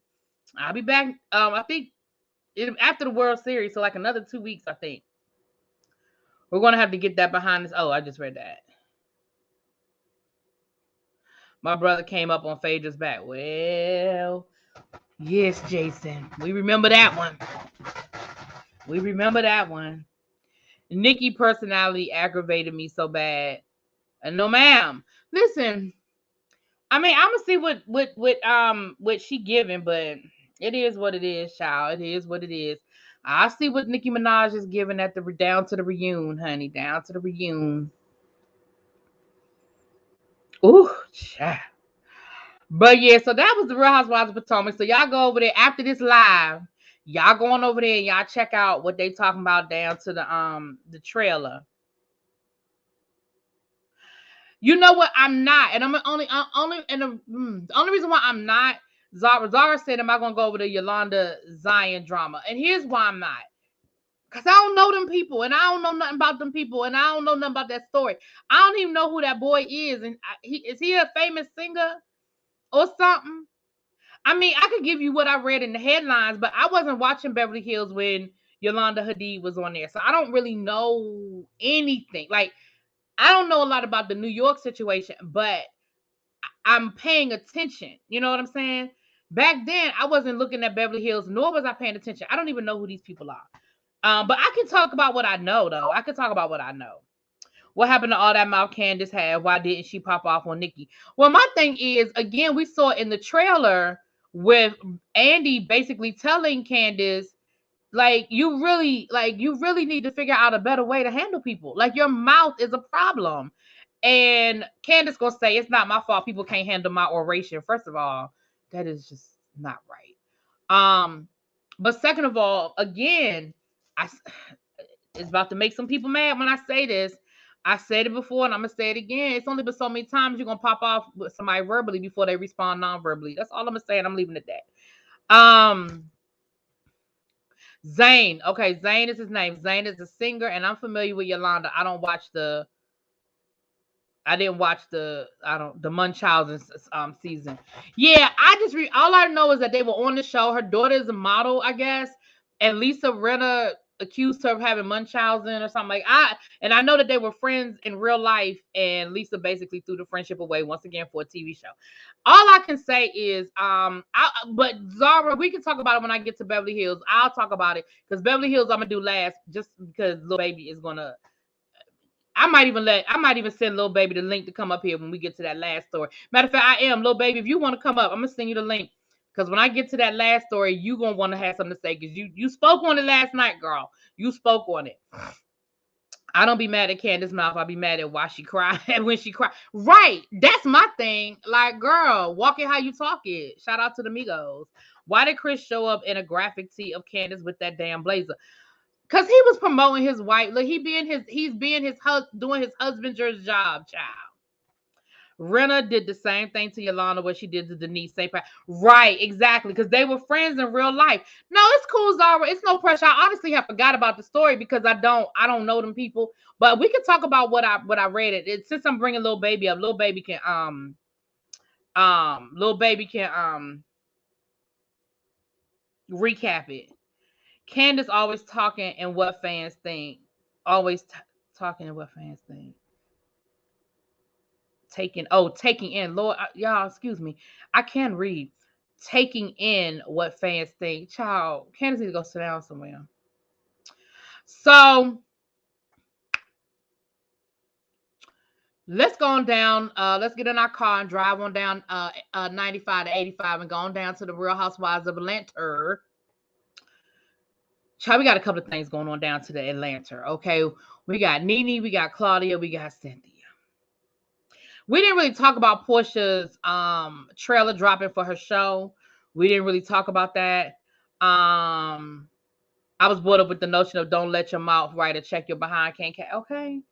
S1: I'll be back. I think after the World Series, so like another 2 weeks, I think. We're gonna have to get that behind us. Oh, I just read that. My brother came up on Phaedra's back. Well, yes, Jason. We remember that one. We remember that one. Nikki personality aggravated me so bad. And no, ma'am. Listen, I mean, I'm gonna see what she giving, but it is what it is, child. It is what it is. I see what Nicki Minaj is giving at the down to the reunion, honey. Down to the reunion. Ooh, child. But yeah, so that was the Real Housewives of Potomac. So y'all go over there after this live. Y'all going over there and y'all check out what they talking about down to the trailer. You know what? I'm not, and I'm the only reason why I'm not. Zara said, "Am I gonna go over the Yolanda Zion drama?" And here's why I'm not. Cause I don't know them people, and I don't know nothing about them people, and I don't know nothing about that story. I don't even know who that boy is, and is he a famous singer or something? I mean, I could give you what I read in the headlines, but I wasn't watching Beverly Hills when Yolanda Hadid was on there, so I don't really know anything. Like, I don't know a lot about the New York situation, but I'm paying attention. You know what I'm saying? Back then, I wasn't looking at Beverly Hills, nor was I paying attention. I don't even know who these people are. But I can talk about what I know, though. I can talk about what I know. What happened to all that mouth Candace had? Why didn't she pop off on Nikki? Well, my thing is, again, we saw in the trailer with Andy basically telling Candace, like, you really need to figure out a better way to handle people. Like, your mouth is a problem. And Candace gonna say it's not my fault people can't handle my oration. First of all, that is just not right. But second of all, again, it's about to make some people mad when I say this. I said it before and I'm gonna say it again. It's only been so many times you're gonna pop off with somebody verbally before they respond non-verbally. That's all I'm gonna say, and I'm leaving it at that. Zane. Okay, Zane is his name. Zane is a singer, and I'm familiar with Yolanda. I didn't watch the Munchausen season. Yeah, all I know is that they were on the show. Her daughter is a model, I guess, and Lisa Rinna accused her of having Munchausen or something and I know that they were friends in real life, and Lisa basically threw the friendship away once again for a TV show. All I can say is, but Zara, we can talk about it when I get to Beverly Hills. I'll talk about it because Beverly Hills I'm gonna do last, just because Lil Baby is gonna. I might even send Lil Baby the link to come up here when we get to that last story. Matter of fact, Lil Baby, if you want to come up, I'm gonna send you the link. Because when I get to that last story, you gonna want to have something to say. Because you spoke on it last night, girl. You spoke on it. I don't be mad at Candace's mouth. I be mad at why she cried and when she cried. Right. That's my thing. Like, girl, walk it how you talk it. Shout out to the Migos. Why did Chris show up in a graphic tee of Candace with that damn blazer? Because he was promoting his wife. Look, doing his husband's job, child. Rinna did the same thing to Yolanda what she did to Denise. Right, exactly. Because they were friends in real life. No, it's cool, Zara. It's no pressure. I honestly have forgot about the story because I don't know them people. But we can talk about what I read it. Since I'm bringing Lil Baby up, Lil Baby can recap it. Candace always talking and what fans think. Always talking and what fans think. Taking in, Lord, y'all, excuse me. I can't read. Taking in what fans think. Child, Candace needs to go sit down somewhere. So let's go on down. Let's get in our car and drive on down 95 to 85 and go on down to the Real Housewives of Atlanta. Child, we got a couple of things going on down to the Atlanta. Okay, we got Nene, we got Claudia, we got Cynthia. We didn't really talk about Portia's trailer dropping for her show. We didn't really talk about that. I was brought up with the notion of don't let your mouth write or check your behind. Okay.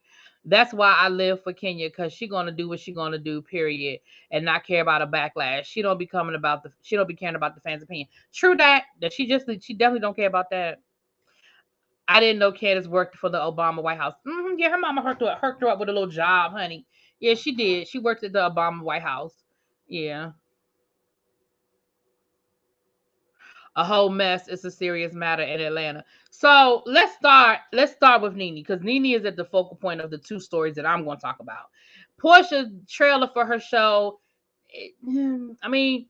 S1: That's why I live for Kenya, because she's gonna do what she's gonna do, period, and not care about a backlash. She don't be caring about the fans' opinion. True that she definitely don't care about that. I didn't know Candace worked for the Obama White House. Yeah, her mama hooked her up with a little job, honey. Yeah, she did. She worked at the Obama White House. Yeah. A whole mess. It's a serious matter in Atlanta. So let's start with Nene, because Nene is at the focal point of the two stories that I'm going to talk about. Portia's trailer for her show. I mean,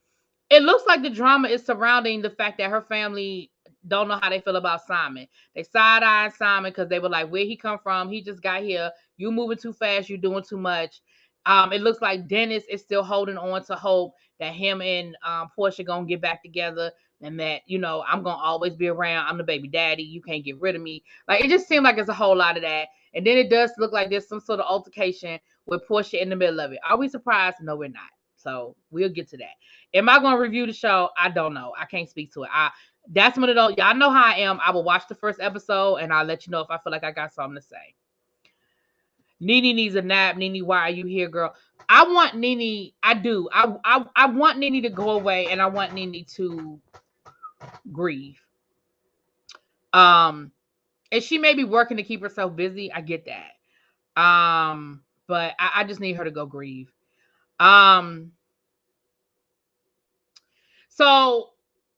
S1: it looks like the drama is surrounding the fact that her family don't know how they feel about Simon. They side-eyed Simon because they were like, where he come from? He just got here. You moving too fast. You doing too much. It looks like Dennis is still holding on to hope that him and Portia gonna get back together, and that, I'm gonna always be around. I'm the baby daddy. You can't get rid of me. Like, it just seemed like it's a whole lot of that. And then it does look like there's some sort of altercation with Portia in the middle of it. Are we surprised? No, we're not. So we'll get to that. Am I going to review the show? I don't know. I can't speak to it. That's one of those. Y'all know how I am. I will watch the first episode and I'll let you know if I feel like I got something to say. Nene needs a nap. Nene, why are you here, girl? I want Nene. I do. I want Nene to go away, and I want Nene to grieve. And she may be working to keep herself busy. I get that. But I just need her to go grieve. So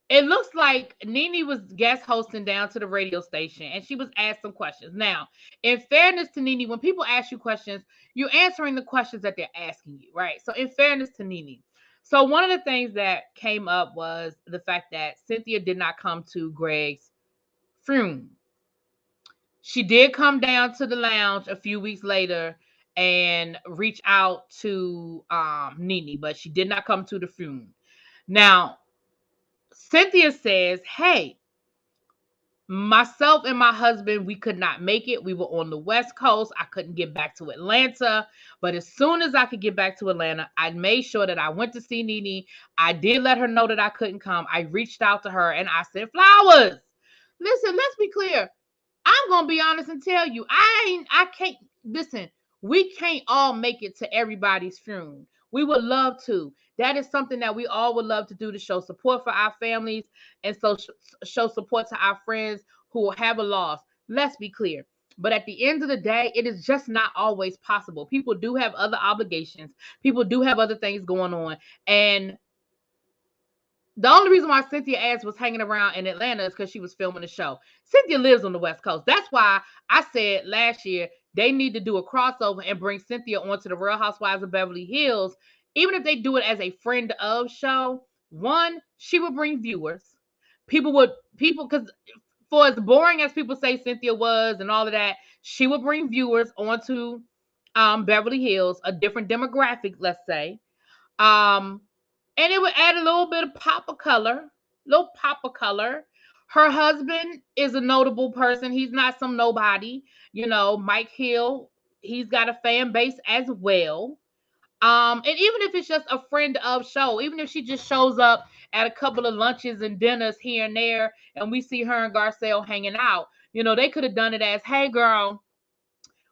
S1: it looks like Nene was guest hosting down to the radio station, and she was asked some questions. Now, in fairness to Nene, when people ask you questions, you're answering the questions that they're asking you, right? So in fairness to Nene. So one of the things that came up was the fact that Cynthia did not come to Greg's funeral. She did come down to the lounge a few weeks later and reach out to Nene, but she did not come to the funeral. Now, Cynthia says, hey, Myself and my husband, we could not make it. We were on the West Coast. I couldn't get back to Atlanta. But as soon as I could get back to Atlanta, I made sure that I went to see Nene. I did let her know that I couldn't come. I reached out to her and I sent flowers. Listen, let's be clear. I'm gonna be honest and tell you, I can't listen. We can't all make it to everybody's funeral. We would love to. That is something that we all would love to do, to show support for our families and so show support to our friends who have a loss. Let's be clear. But at the end of the day, it is just not always possible. People do have other obligations. People do have other things going on. And the only reason why Cynthia ass was hanging around in Atlanta is because she was filming the show. Cynthia lives on the West Coast. That's why I said last year they need to do a crossover and bring Cynthia onto the Real Housewives of Beverly Hills. Even if they do it as a friend of show, one, she would bring viewers. Because for as boring as people say Cynthia was and all of that, she would bring viewers onto Beverly Hills, a different demographic, let's say. And it would add a little bit of pop of color, little pop of color. Her husband is a notable person. He's not some nobody. You know, Mike Hill, he's got a fan base as well. And even if it's just a friend of show, even if she just shows up at a couple of lunches and dinners here and there, and we see her and Garcelle hanging out, you know, they could have done it as, hey, girl,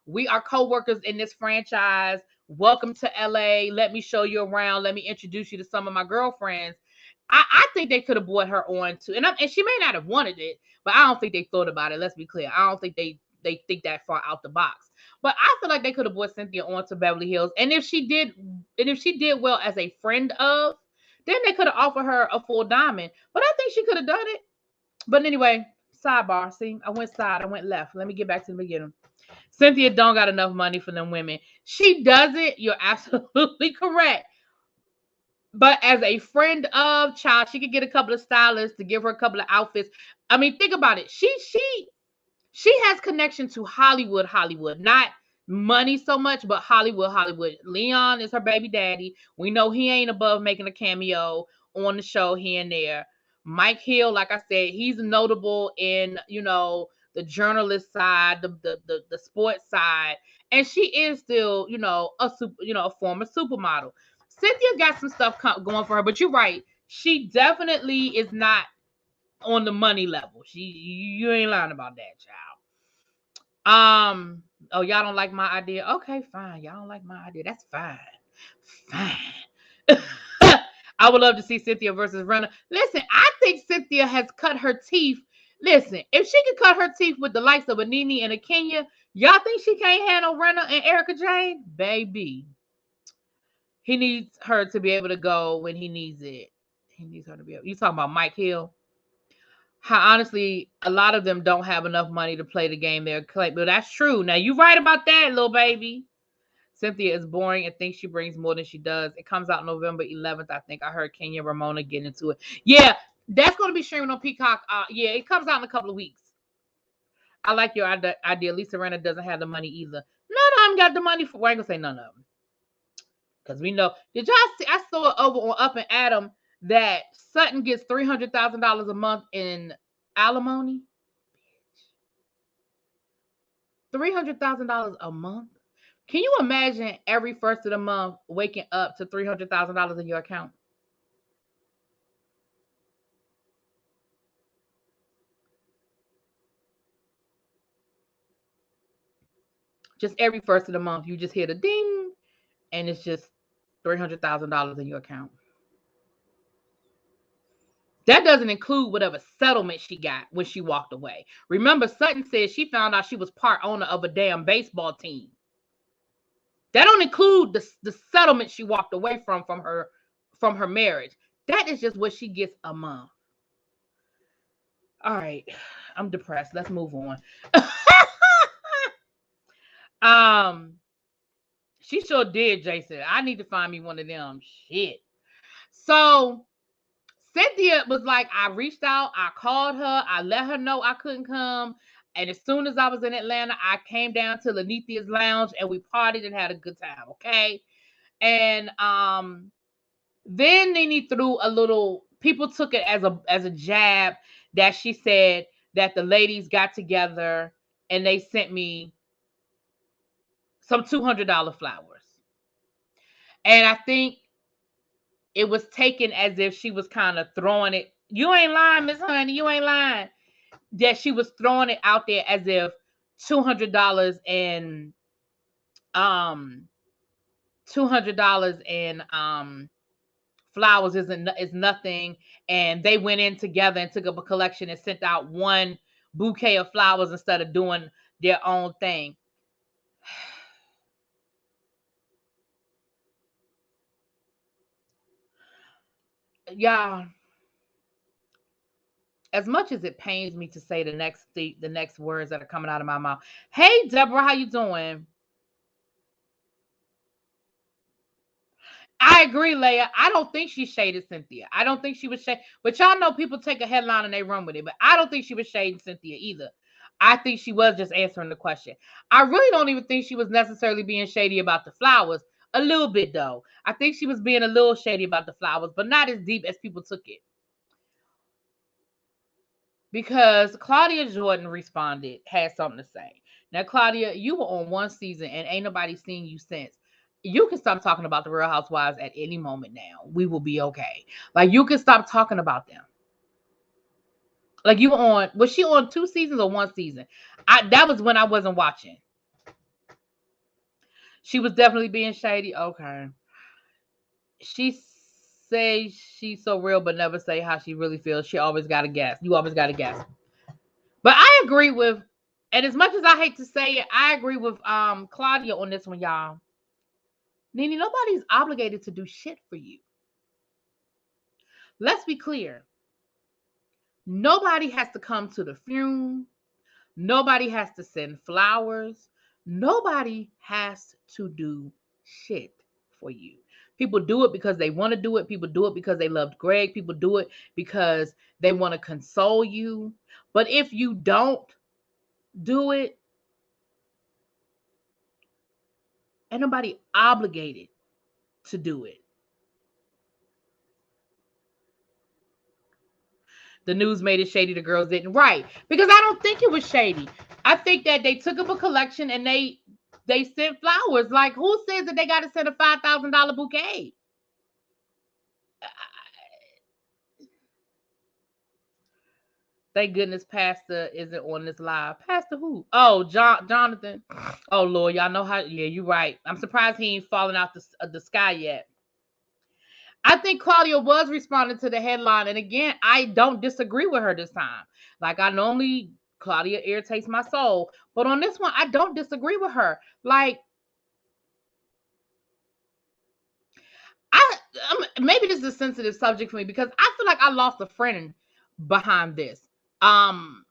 S1: we are co-workers in this franchise. Welcome to LA. Let me show you around. Let me introduce you to some of my girlfriends. I think they could have brought her on too. And she may not have wanted it, but I don't think they thought about it. Let's be clear. I don't think they think that far out the box. But I feel like they could have brought Cynthia on to Beverly Hills. And if she did well as a friend of, then they could have offered her a full diamond. But I think she could have done it. But anyway, sidebar. See, I went left. Let me get back to the beginning. Cynthia don't got enough money for them women. She doesn't. You're absolutely correct. But as a friend of child, she could get a couple of stylists to give her a couple of outfits. I mean, think about it. She has connection to Hollywood, not money so much, but Hollywood. Leon is her baby daddy. We know he ain't above making a cameo on the show here and there. Mike Hill, like I said, he's notable in, you know, the journalist side, the sports side, and she is still, you know, a former supermodel. Cynthia got some stuff going for her, but you're right. She definitely is not on the money level. You ain't lying about that, child. Oh, y'all don't like my idea? Okay, fine. Y'all don't like my idea. That's fine. Fine. I would love to see Cynthia versus Renna. Listen, I think Cynthia has cut her teeth. Listen, if she could cut her teeth with the likes of a Nene and a Kenya, y'all think she can't handle Renna and Erica Jane? Baby. He needs her to be able to go when he needs it. He needs her to be able. You talking about Mike Hill? How honestly, a lot of them don't have enough money to play the game they're playing. But that's true. Now you right about that, little baby. Cynthia is boring and thinks she brings more than she does. It comes out November 11th. I think I heard Kenya Ramona get into it. Yeah, that's going to be streaming on Peacock. Yeah, it comes out in a couple of weeks. I like your idea. Lisa Renna doesn't have the money either. None of them got the money for. Well, I ain't gonna say none of them. Because we know. Did y'all see? I saw it over on Up and Adam that Sutton gets $300,000 a month in alimony. $300,000 a month. Can you imagine every first of the month waking up to $300,000 in your account? Just every first of the month, you just hear the ding, and it's just $300,000 in your account. That doesn't include whatever settlement she got when she walked away. Remember, Sutton said she found out she was part owner of a damn baseball team. That don't include the settlement she walked away from her marriage. That is just what she gets a month. All right, I'm depressed. Let's move on. She sure did, Jason. I need to find me one of them. Shit. So Cynthia was like, I reached out, I called her, I let her know I couldn't come. And as soon as I was in Atlanta, I came down to Lanithia's Lounge and we partied and had a good time, okay? And then Nene threw a little, people took it as a jab that she said that the ladies got together and they sent me some $200 flowers. And I think it was taken as if she was kind of throwing it. You ain't lying, Miss Honey. You ain't lying. That she was throwing it out there as if $200 and $200 and flowers is nothing, and they went in together and took up a collection and sent out one bouquet of flowers instead of doing their own thing. Y'all, as much as it pains me to say the next words that are coming out of my mouth. Hey, Deborah, how you doing? I agree, Leia. I don't think she shaded Cynthia. I don't think she was shaded. But y'all know people take a headline and they run with it. But I don't think she was shading Cynthia either. I think she was just answering the question. I really don't even think she was necessarily being shady about the flowers. A little bit, though. I think she was being a little shady about the flowers, but not as deep as people took it. Because Claudia Jordan responded, had something to say. Now, Claudia, you were on one season and ain't nobody seen you since. You can stop talking about the Real Housewives at any moment now. We will be okay. Like, you can stop talking about them. Like, you were on, was she on 2 seasons or 1 season? That was when I wasn't watching. She was definitely being shady. Okay. She say she's so real, but never say how she really feels. She always got to guess. You always got to guess. But I agree with, and as much as I hate to say it, I agree with Claudia on this one, y'all. Nene, nobody's obligated to do shit for you. Let's be clear. Nobody has to come to the funeral. Nobody has to send flowers. Nobody has to do shit for you. People do it because they want to do it. People do it because they loved Greg. People do it because they want to console you. But if you don't do it, ain't nobody obligated to do it. The news made it shady. The girls didn't. Right. Because I don't think it was shady. I think that they took up a collection and they sent flowers. Like, who says that they got to send a $5,000 bouquet? Thank goodness Pastor isn't on this live. Pastor who? Oh, Jonathan. Oh, Lord. Y'all know how. Yeah, you're right. I'm surprised he ain't fallen out the sky yet. I think Claudia was responding to the headline. And again, I don't disagree with her this time. Like, I normally, Claudia irritates my soul. But on this one, I don't disagree with her. Like, maybe this is a sensitive subject for me because I feel like I lost a friend behind this.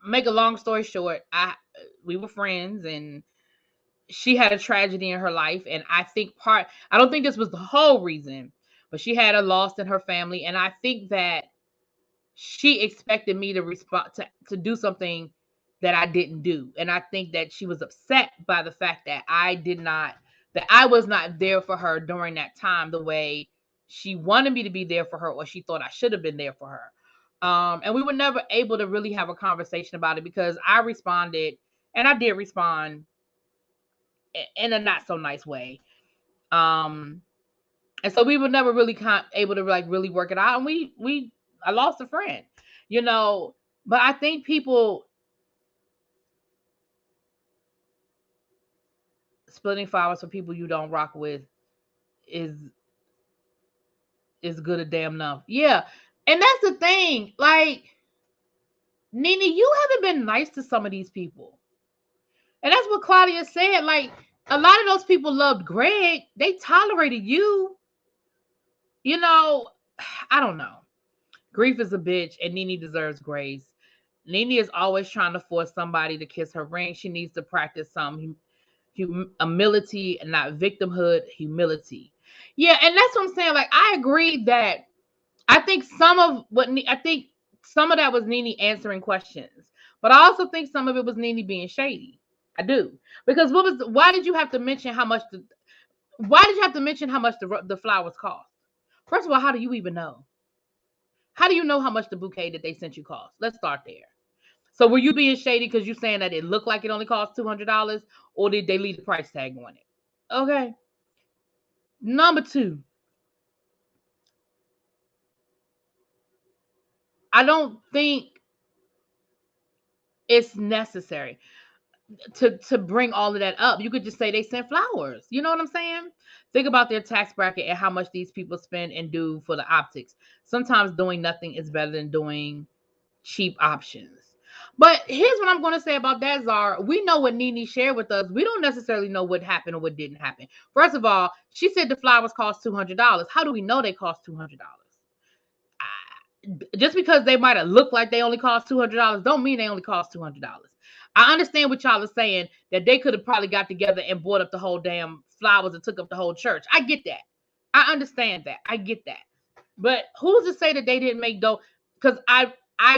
S1: Make a long story short, we were friends and she had a tragedy in her life. And I don't think this was the whole reason, but she had a loss in her family. And I think that she expected me to respond to do something that I didn't do. And I think that she was upset by the fact that I was not there for her during that time the way she wanted me to be there for her, or she thought I should have been there for her. And we were never able to really have a conversation about it because I responded, and I did respond in a not so nice way. And so we were never really able to like really work it out. And I lost a friend, but I think people splitting flowers for people you don't rock with is good a damn enough. Yeah. And that's the thing. Like, Nene, you haven't been nice to some of these people. And that's what Claudia said. Like, a lot of those people loved Greg. They tolerated you. I don't know. Grief is a bitch, and Nene deserves grace. Nene is always trying to force somebody to kiss her ring. She needs to practice some humility and not victimhood, humility. Yeah, and that's what I'm saying. Like, I agree that I think some of that was Nene answering questions, but I also think some of it was Nene being shady. I do, because why did you have to mention how much the flowers cost? First of all, how do you even know? How do you know how much the bouquet that they sent you cost? Let's start there. So were you being shady because you saying that it looked like it only cost $200, or did they leave the price tag on it? Okay. Number two, I don't think it's necessary to bring all of that up. You could just say they sent flowers. You know what I'm saying? Think about their tax bracket and how much these people spend and do for the optics. Sometimes doing nothing is better than doing cheap options. But here's what I'm going to say about that, Zara. We know what Nene shared with us. We don't necessarily know what happened or what didn't happen. First of all, she said the flowers cost $200. How do we know they cost $200? Just because they might have looked like they only cost $200 don't mean they only cost $200. I understand what y'all are saying, that they could have probably got together and bought up the whole damn flowers and took up the whole church. I get that. I understand that. I get that. But who's to say that they didn't make dough? Because I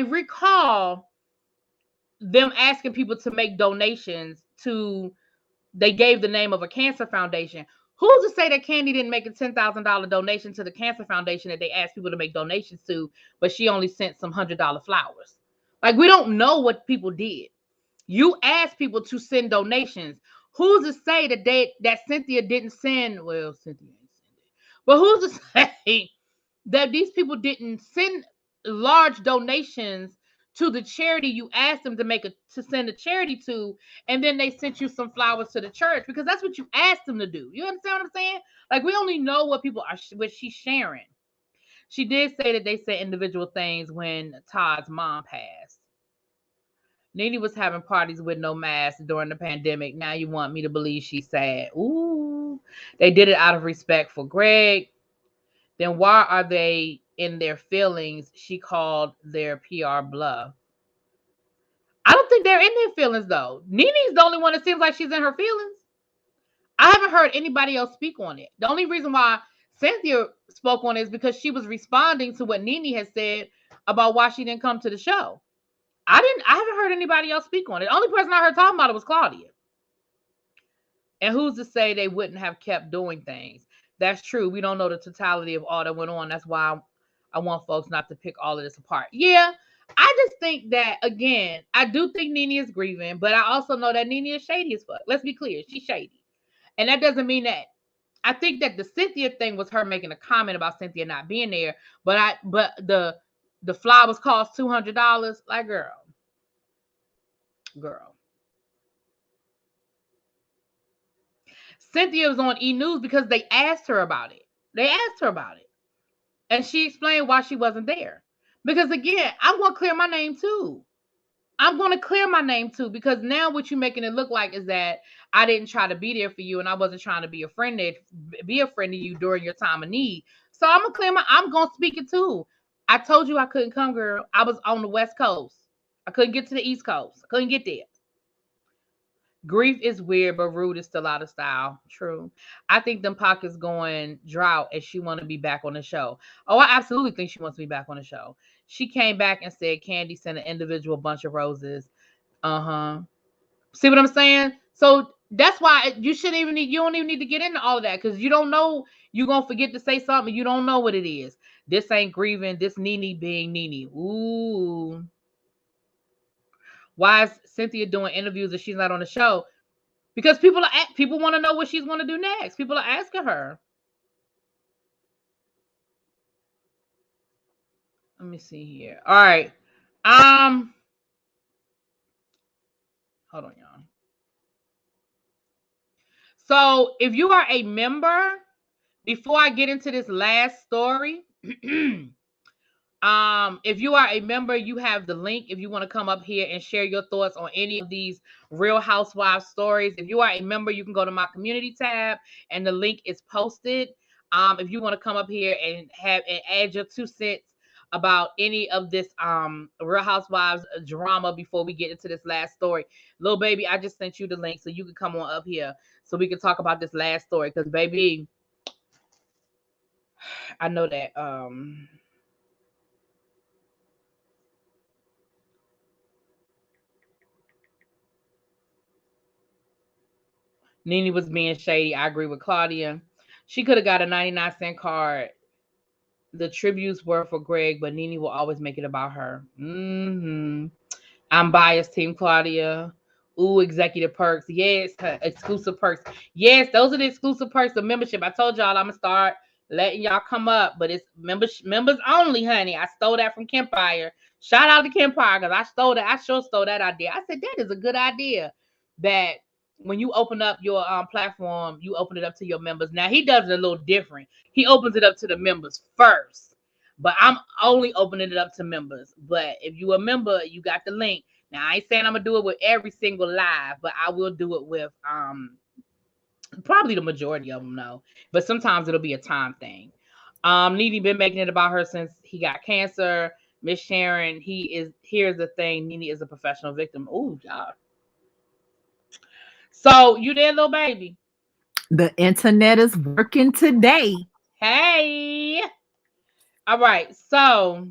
S1: recall them asking people to make donations to, they gave the name of a cancer foundation. Who's to say that Candy didn't make a $10,000 donation to the cancer foundation that they asked people to make donations to, but she only sent some $100 flowers? Like, we don't know what people did. You asked people to send donations. Who's to say that Cynthia didn't send? Well, Cynthia ain't send it. But who's to say that these people didn't send large donations to the charity you asked them to send a charity to, and then they sent you some flowers to the church because that's what you asked them to do. You understand what I'm saying? Like, we only know what people are, what she's sharing. She did say that they said individual things when Todd's mom passed. Nene was having parties with no mask during the pandemic. Now you want me to believe she's sad. Ooh, they did it out of respect for Greg. Then why are they in their feelings? She called their PR bluff. I don't think they're in their feelings, though. Nene's the only one that seems like she's in her feelings. I haven't heard anybody else speak on it. The only reason why Cynthia spoke on it is because she was responding to what Nene had said about why she didn't come to the show. I haven't heard anybody else speak on it. The only person I heard talking about it was Claudia. And who's to say they wouldn't have kept doing things? That's true. We don't know the totality of all that went on. That's why I want folks not to pick all of this apart. Yeah, I just think that, again, I do think Nene is grieving, but I also know that Nene is shady as fuck. Let's be clear. She's shady. And that doesn't mean that. I think that the Cynthia thing was her making a comment about Cynthia not being there, but the flowers cost $200. Like, girl. Cynthia was on E! News because they asked her about it. And she explained why she wasn't there. Because, again, I'm going to clear my name too. Because now what you're making it look like is that I didn't try to be there for you and I wasn't trying to be a friend to you during your time of need. So I'm going to speak it too. I told you I couldn't come, girl. I was on the West Coast. I couldn't get to the East Coast. I couldn't get there. Grief is weird, but rude is still out of style. True. I think them pockets going drought and she want to be back on the show. Oh, I absolutely think she wants to be back on the show. She came back and said Candy sent an individual bunch of roses. See what I'm saying? So that's why you don't even need to get into all of that, because you don't know, you're going to forget to say something. You don't know what it is. This ain't grieving. This Nene being Nene. Ooh. Why is Cynthia doing interviews if she's not on the show? Because people want to know what she's going to do next. People are asking her. Let me see here. All right. Hold on, y'all. So if you are a member, before I get into this last story, if you are a member, you have the link if you want to come up here and share your thoughts on any of these Real Housewives stories. If you are a member, you can go to my community tab and the link is posted. If you want to come up here and add your 2 cents about any of this Real Housewives drama before we get into this last story. Little baby, I just sent you the link so you can come on up here so we can talk about this last story, because baby, I know that Nene was being shady. I agree with Claudia. She could have got a 99-cent card. The tributes were for Greg, but Nene will always make it about her. I'm biased, Team Claudia. Ooh, executive perks. Yes, exclusive perks. Yes, those are the exclusive perks of membership. I told y'all I'm gonna start letting y'all come up, but it's members only, honey. I stole that from Kempire. Shout out to Kempire because I stole that. I sure stole that idea. I said that is a good idea. That when you open up your platform, you open it up to your members. Now he does it a little different. He opens it up to the members first, but I'm only opening it up to members. But if you a member, you got the link. Now I ain't saying I'm gonna do it with every single live, but I will do it with probably the majority of them. No, but sometimes it'll be a time thing. Nene been making it about her since he got cancer. Miss Sharon, here's the thing. Nene is a professional victim. Oh, y'all. So you there, little baby?
S2: The internet is working today.
S1: Hey. All right. So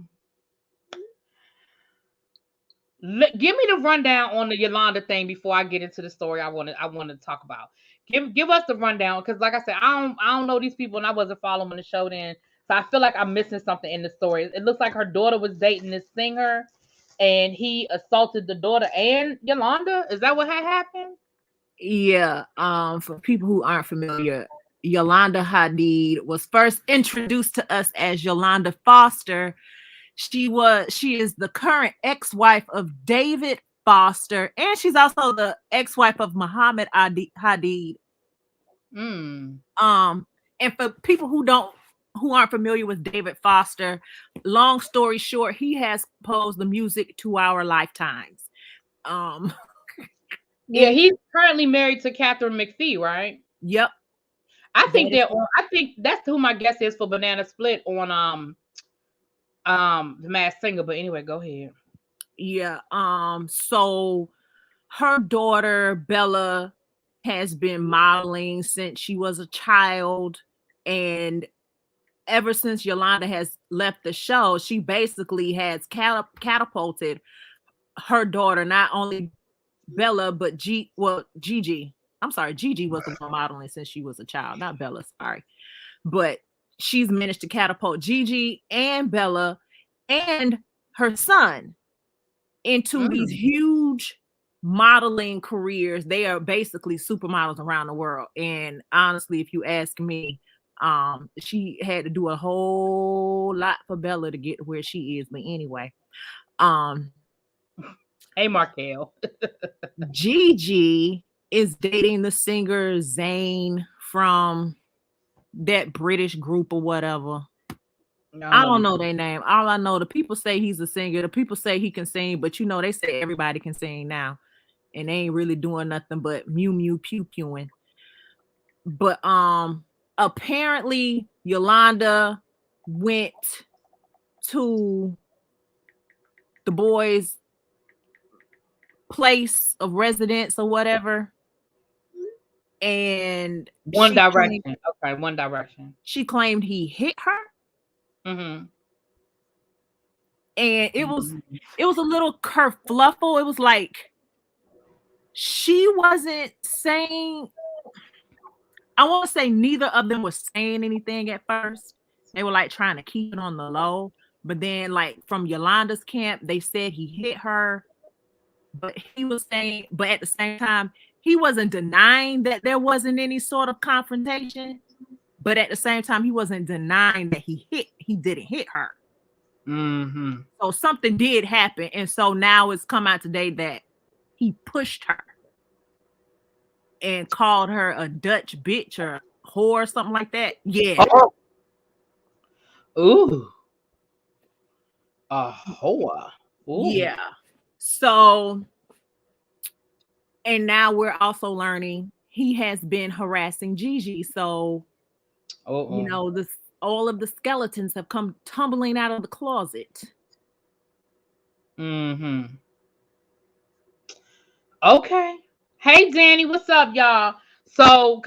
S1: give me the rundown on the Yolanda thing before I get into the story I want to talk about. Give us the rundown because, like I said, I don't know these people and I wasn't following the show then, so I feel like I'm missing something in the story. It looks like her daughter was dating this singer, and he assaulted the daughter and Yolanda. Is that what had happened?
S2: Yeah. For people who aren't familiar, Yolanda Hadid was first introduced to us as Yolanda Foster. She is the current ex-wife of David Foster, and she's also the ex-wife of Muhammad Hadid. And for people who aren't familiar with David Foster, long story short, he has composed the music to our lifetimes.
S1: Yeah, he's currently married to Catherine McPhee, right?
S2: Yep.
S1: I think they're on. I think that's who my guess is for Banana Split on The Masked Singer. But anyway, go ahead.
S2: Yeah. So her daughter Bella has been modeling since she was a child, and ever since Yolanda has left the show, she basically has catapulted her daughter, not only Bella, but Gigi. I'm sorry, Gigi was the one modeling since she was a child, not Bella, sorry. But she's managed to catapult Gigi and Bella and her son into these huge modeling careers. They are basically supermodels around the world. And honestly, if you ask me, she had to do a whole lot for Bella to get where she is. But anyway,
S1: hey Markel.
S2: Gigi is dating the singer Zayn from that British group or whatever. I don't know their name. All I know, the people say he's a singer. The people say he can sing, but you know, they say everybody can sing now. And they ain't really doing nothing but mew mew pew pewing. But apparently Yolanda went to the boys' place of residence or whatever. And
S1: One Direction. Okay, One Direction.
S2: She claimed he hit her.
S1: Mm-hmm.
S2: And it was a little kerfluffle. It was like she wasn't saying, I want to say neither of them was saying anything at first. They were like trying to keep it on the low. But then like from Yolanda's camp, they said he hit her. But he was saying, but at the same time, he wasn't denying that there wasn't any sort of confrontation. But at the same time, he wasn't denying that he didn't hit her.
S1: Mm-hmm.
S2: So something did happen. And so now it's come out today that he pushed her and called her a Dutch bitch or whore or something like that. Yeah.
S1: Oh. Ooh. A whore. Ooh.
S2: Yeah. So, and now we're also learning he has been harassing Gigi. So, you know, all of the skeletons have come tumbling out of the closet.
S1: Mm-hmm. Okay. Hey, Danny, what's up, y'all? So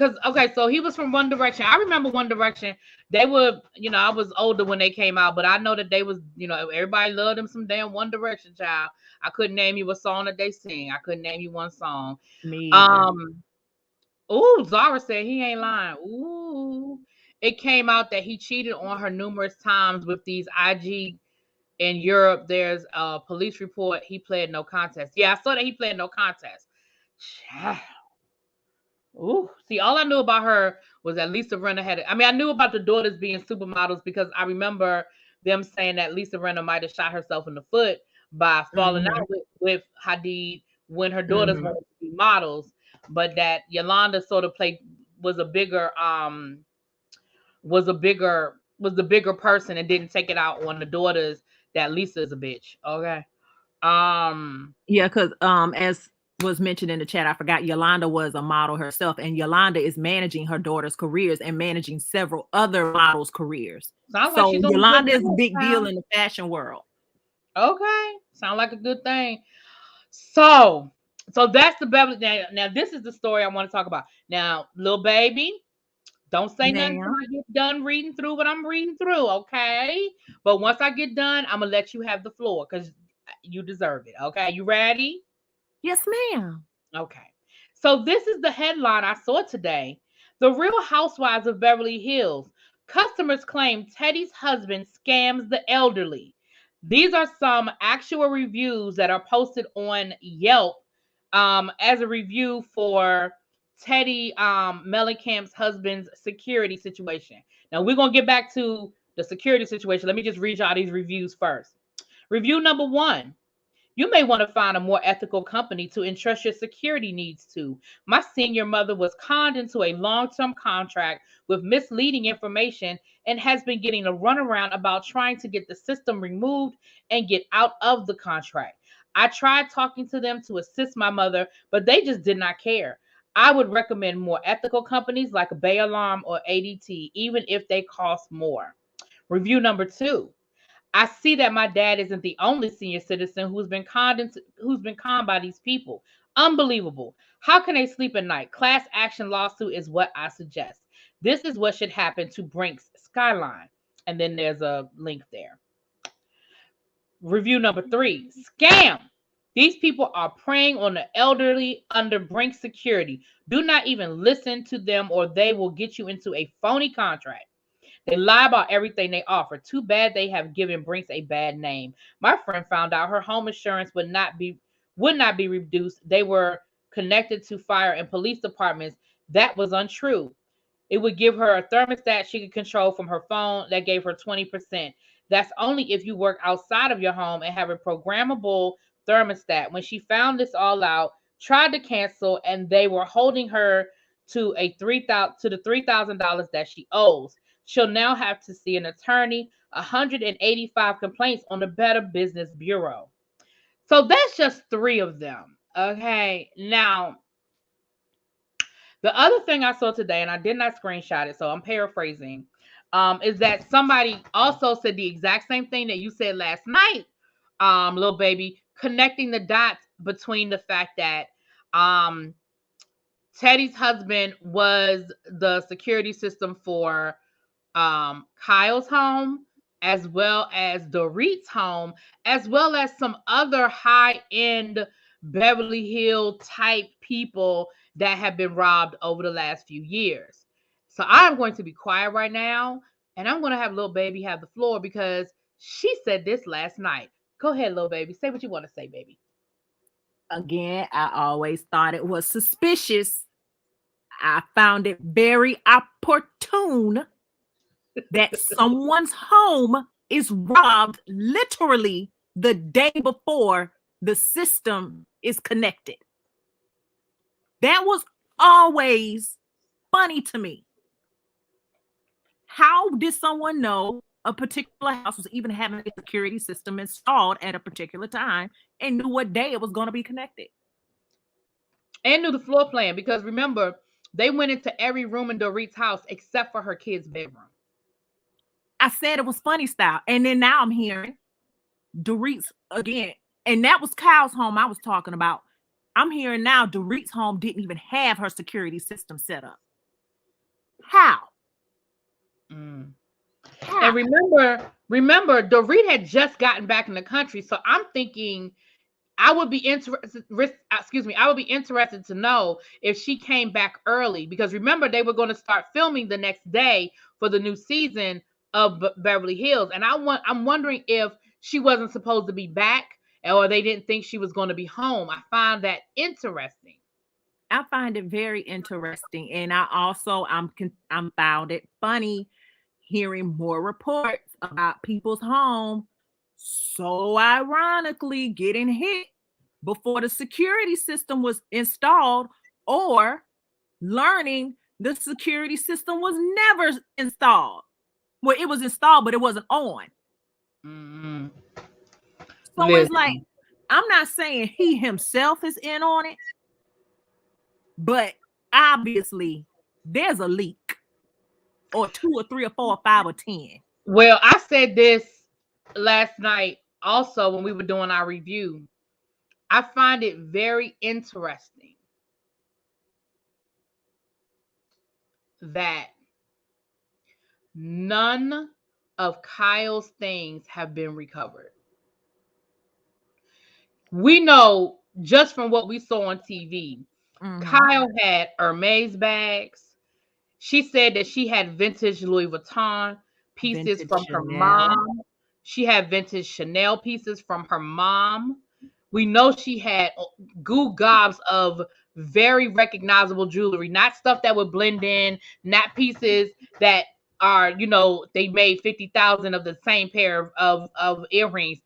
S1: he was from One Direction. I remember One Direction. They were, you know, I was older when they came out, but I know that they was, you know, everybody loved them some damn One Direction, child. I couldn't name you a song that they sing. I couldn't name you one song.
S2: Me
S1: Ooh, Zara said he ain't lying. Ooh. It came out that he cheated on her numerous times with these IG in Europe, there's a police report. He pled no contest. Yeah, I saw that he pled no contest. Child. Ooh, see, all I knew about her was that Lisa Rinna had. I mean, I knew about the daughters being supermodels because I remember them saying that Lisa Rinna might have shot herself in the foot by falling
S2: Mhm.
S1: out with Hadid when her daughters
S2: Mhm.
S1: wanted to be models, but that Yolanda sort of played was a bigger was the bigger person and didn't take it out on the daughters that Lisa is a bitch. Okay.
S2: Yeah, because as was mentioned in the chat, I forgot Yolanda was a model herself, and Yolanda is managing her daughter's careers and managing several other models' careers.
S1: Sounds like
S2: So
S1: she's doing good
S2: Yolanda is a
S1: business
S2: big deal
S1: now.
S2: in the fashion world.
S1: Okay. Sound like a good thing. So, so that's the Beverly. Now, this is the story I want to talk about. Now, little baby, don't say nothing until
S2: Ma'am.
S1: I get done reading through what I'm reading through, okay? But once I get done, I'm gonna let you have the floor because you deserve it. Okay, you ready?
S2: Yes, ma'am.
S1: Okay. So this is the headline I saw today. The Real Housewives of Beverly Hills. Customers claim Teddy's husband scams the elderly. These are some actual reviews that are posted on Yelp as a review for Teddy Mellencamp's husband's security situation. Now we're gonna get back to the security situation. Let me just read y'all these reviews first. Review number 1. You may want to find a more ethical company to entrust your security needs to. My senior mother was conned into a long term contract with misleading information and has been getting a runaround about trying to get the system removed and get out of the contract. I tried talking to them to assist my mother, but they just did not care. I would recommend more ethical companies like Bay Alarm or ADT, even if they cost more. Review number 2. I see that my dad isn't the only senior citizen who's been conned by these people. Unbelievable. How can they sleep at night? Class action lawsuit is what I suggest. This is what should happen to Brink's Skyline. And then there's a link there. Review number 3. Scam. These people are preying on the elderly under Brink security. Do not even listen to them or they will get you into a phony contract. They lie about everything they offer. Too bad they have given Brinks a bad name. My friend found out her home insurance would not be reduced. They were connected to fire and police departments. That was untrue. It would give her a thermostat she could control from her phone that gave her 20%. That's only if you work outside of your home and have a programmable thermostat. When she found this all out, tried to cancel, and they were holding her to the $3,000 that she owes. She'll now have to see an attorney, 185 complaints on the Better Business Bureau. So that's just 3 of them. Okay. Now, the other thing I saw today, and I did not screenshot it, so I'm paraphrasing, is that somebody also said the exact same thing that you said last night, little baby, connecting the dots between the fact that Teddy's husband was the security system for Kyle's home, as well as Dorit's home, as well as some other high end Beverly Hill type people that have been robbed over the last few years. So I'm going to be quiet right now and I'm going to have little baby have the floor because she said this last night. Go ahead, little baby. Say what you want to say, baby.
S2: Again, I always thought it was suspicious. I found it very opportune that someone's home is robbed literally the day before the system is connected. That was always funny to me. How did someone know a particular house was even having a security system installed at a particular time and knew what day it was going to be connected?
S1: And knew the floor plan because remember, they went into every room in Dorit's house except for her kid's bedroom.
S2: I said it was funny style. And then now I'm hearing Dorit's again. And that was Kyle's home I was talking about. I'm hearing now Dorit's home didn't even have her security system set up. How? How?
S1: And remember, Dorit had just gotten back in the country. So I'm thinking I would be interested to know if she came back early because remember they were going to start filming the next day for the new season of Beverly Hills, and I'm wondering if she wasn't supposed to be back, or they didn't think she was going to be home. I find that interesting.
S2: I find it very interesting, and I'm found it funny hearing more reports about people's home so ironically getting hit before the security system was installed, or learning the security system was never installed. Well, it was installed, but it wasn't on.
S1: Mm-hmm.
S2: So it's like, I'm not saying he himself is in on it, but obviously there's a leak, or 2 or 3 or 4 or 5 or 10.
S1: Well, I said this last night also when we were doing our review. I find it very interesting that none of Kyle's things have been recovered. We know just from what we saw on TV, Kyle had Hermes bags. She said that she had vintage Louis Vuitton pieces from her mom. She had vintage Chanel pieces from her mom. We know she had goo gobs of very recognizable jewelry, not stuff that would blend in, not pieces that are, they made 50,000 of the same pair of earrings.